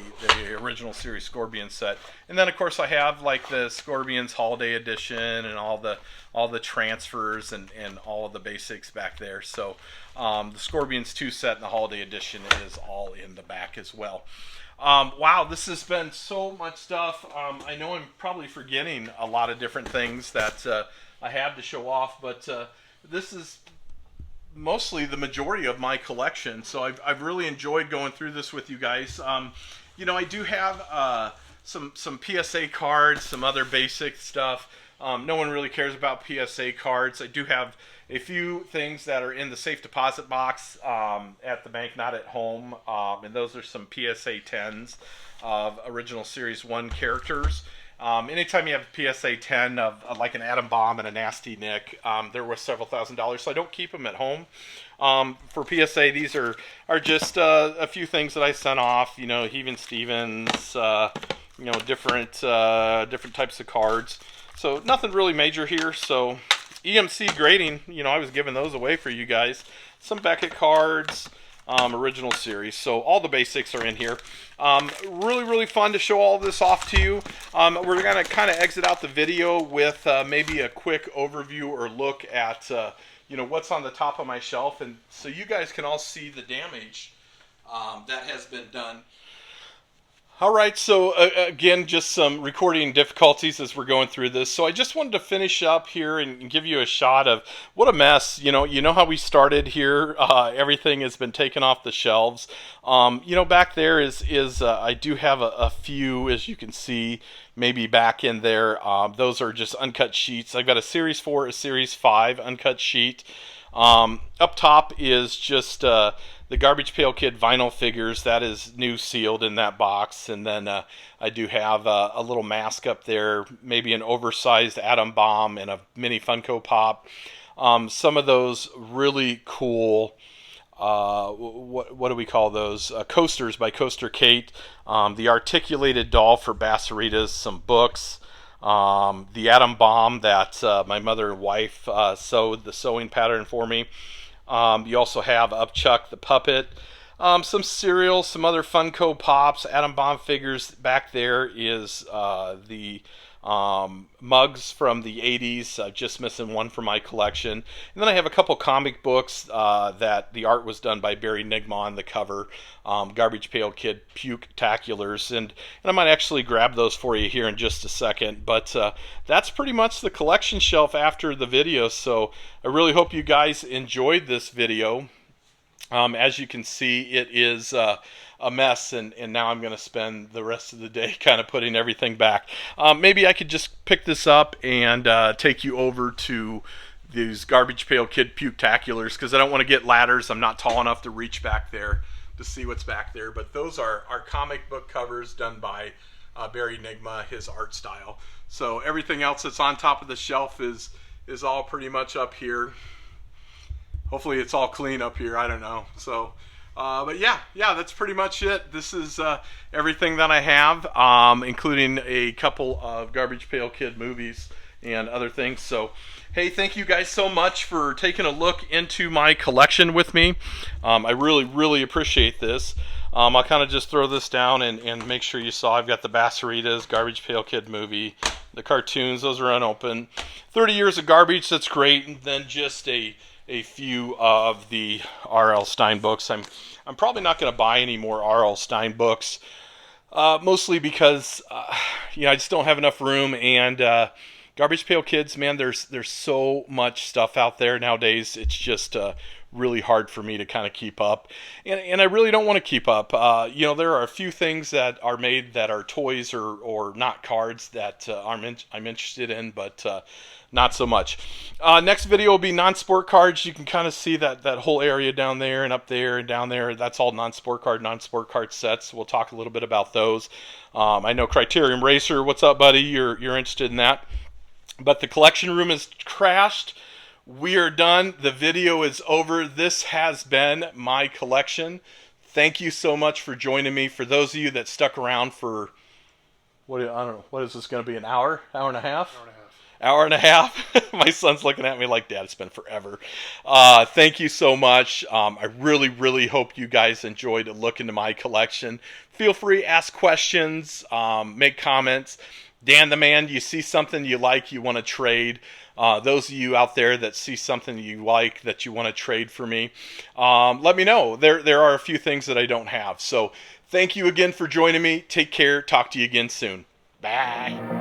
original series Scorpion set. And then of course I have like the Scorpions Holiday Edition and all the transfers and all of the basics back there. So the Scorpions 2 set and the Holiday Edition is all in the back as well. Wow, this has been so much stuff. I know I'm probably forgetting a lot of different things that I have to show off, but this is mostly the majority of my collection. So I've really enjoyed going through this with you guys. You know, I do have some PSA cards, some other basic stuff. No one really cares about PSA cards. I do have a few things that are in the safe deposit box at the bank, not at home. And those are some PSA 10s of original Series 1 characters. Anytime you have a PSA 10 of like an Atom Bomb and a Nasty Nick, they're worth several $1,000s, so I don't keep them at home. For PSA, these are just a few things that I sent off. You know, Heavin' Stevens, you know, different types of cards. So nothing really major here. So EMC grading, you know, I was giving those away for you guys. Some Beckett cards. Original series. So all the basics are in here. Really fun to show all this off to you. We're going to kind of exit out the video with maybe a quick overview or look at you know, what's on the top of my shelf, and so you guys can all see the damage that has been done. All right, so again, just some recording difficulties as we're going through this. So I just wanted to finish up here and give you a shot of what a mess. You know how we started here. Everything has been taken off the shelves. You know, back there is I do have a few, as you can see, maybe back in there. Those are just uncut sheets. I've got a Series 4, a Series 5 uncut sheet. Up top is just the Garbage Pail Kid vinyl figures. That is new sealed in that box. And then I do have a little mask up there, maybe an oversized Atom Bomb and a mini Funko Pop. Some of those really cool, what do we call those? Coasters by Coaster Kate. The articulated doll for Basseritas, some books. The Atom Bomb that my mother and wife sewed the sewing pattern for me. You also have Upchuck the puppet, some cereal, some other Funko Pops, Atom Bomb figures. Back there is the mugs from the 80s, just missing one from my collection. And then I have a couple comic books that the art was done by Barry Nigma on the cover, Garbage Pail Kid Puke-taculars, and I might actually grab those for you here in just a second. But that's pretty much the collection shelf after the video, so I really hope you guys enjoyed this video. As you can see, it is a mess, and now I'm going to spend the rest of the day kind of putting everything back. Maybe I could just pick this up and take you over to these Garbage Pail Kid Puke-taculars, because I don't want to get ladders. I'm not tall enough to reach back there to see what's back there. But those are our comic book covers done by Barry Nigma, his art style. So everything else that's on top of the shelf is all pretty much up here. Hopefully it's all clean up here. I don't know. So, but yeah, that's pretty much it. This is everything that I have, including a couple of Garbage Pail Kid movies and other things. So, hey, thank you guys so much for taking a look into my collection with me. I really appreciate this. I'll kind of just throw this down and make sure you saw I've got the Basseritas, Garbage Pail Kid movie, the cartoons. Those are unopened. 30 years of garbage. That's great. And then just a few of the R.L. Stine books. I'm probably not going to buy any more R.L. Stine books, mostly because you know, I just don't have enough room. And Garbage Pail Kids, man, there's so much stuff out there nowadays. It's just really hard for me to kind of keep up, and I really don't want to keep up. You know, there are a few things that are made that are toys or not cards that I'm interested in, but not so much. Next video will be non-sport cards. You can kind of see that whole area down there and up there and down there. That's all non-sport card sets. We'll talk a little bit about those. I know Criterion Racer, what's up, buddy? You're interested in that. But the collection room is crashed. We are done. The video is over. This has been my collection. Thank you so much for joining me. For those of you that stuck around for, I don't know, what is this going to be, an hour? Hour and a half? Hour and a half. My son's looking at me like, Dad, it's been forever. Thank you so much. I really hope you guys enjoyed a look into my collection. Feel free, ask questions, make comments. Dan the Man, you see something you like, you want to trade. Those of you out there that see something you like that you want to trade for me, let me know. There are a few things that I don't have. So thank you again for joining me. Take care. Talk to you again soon. Bye.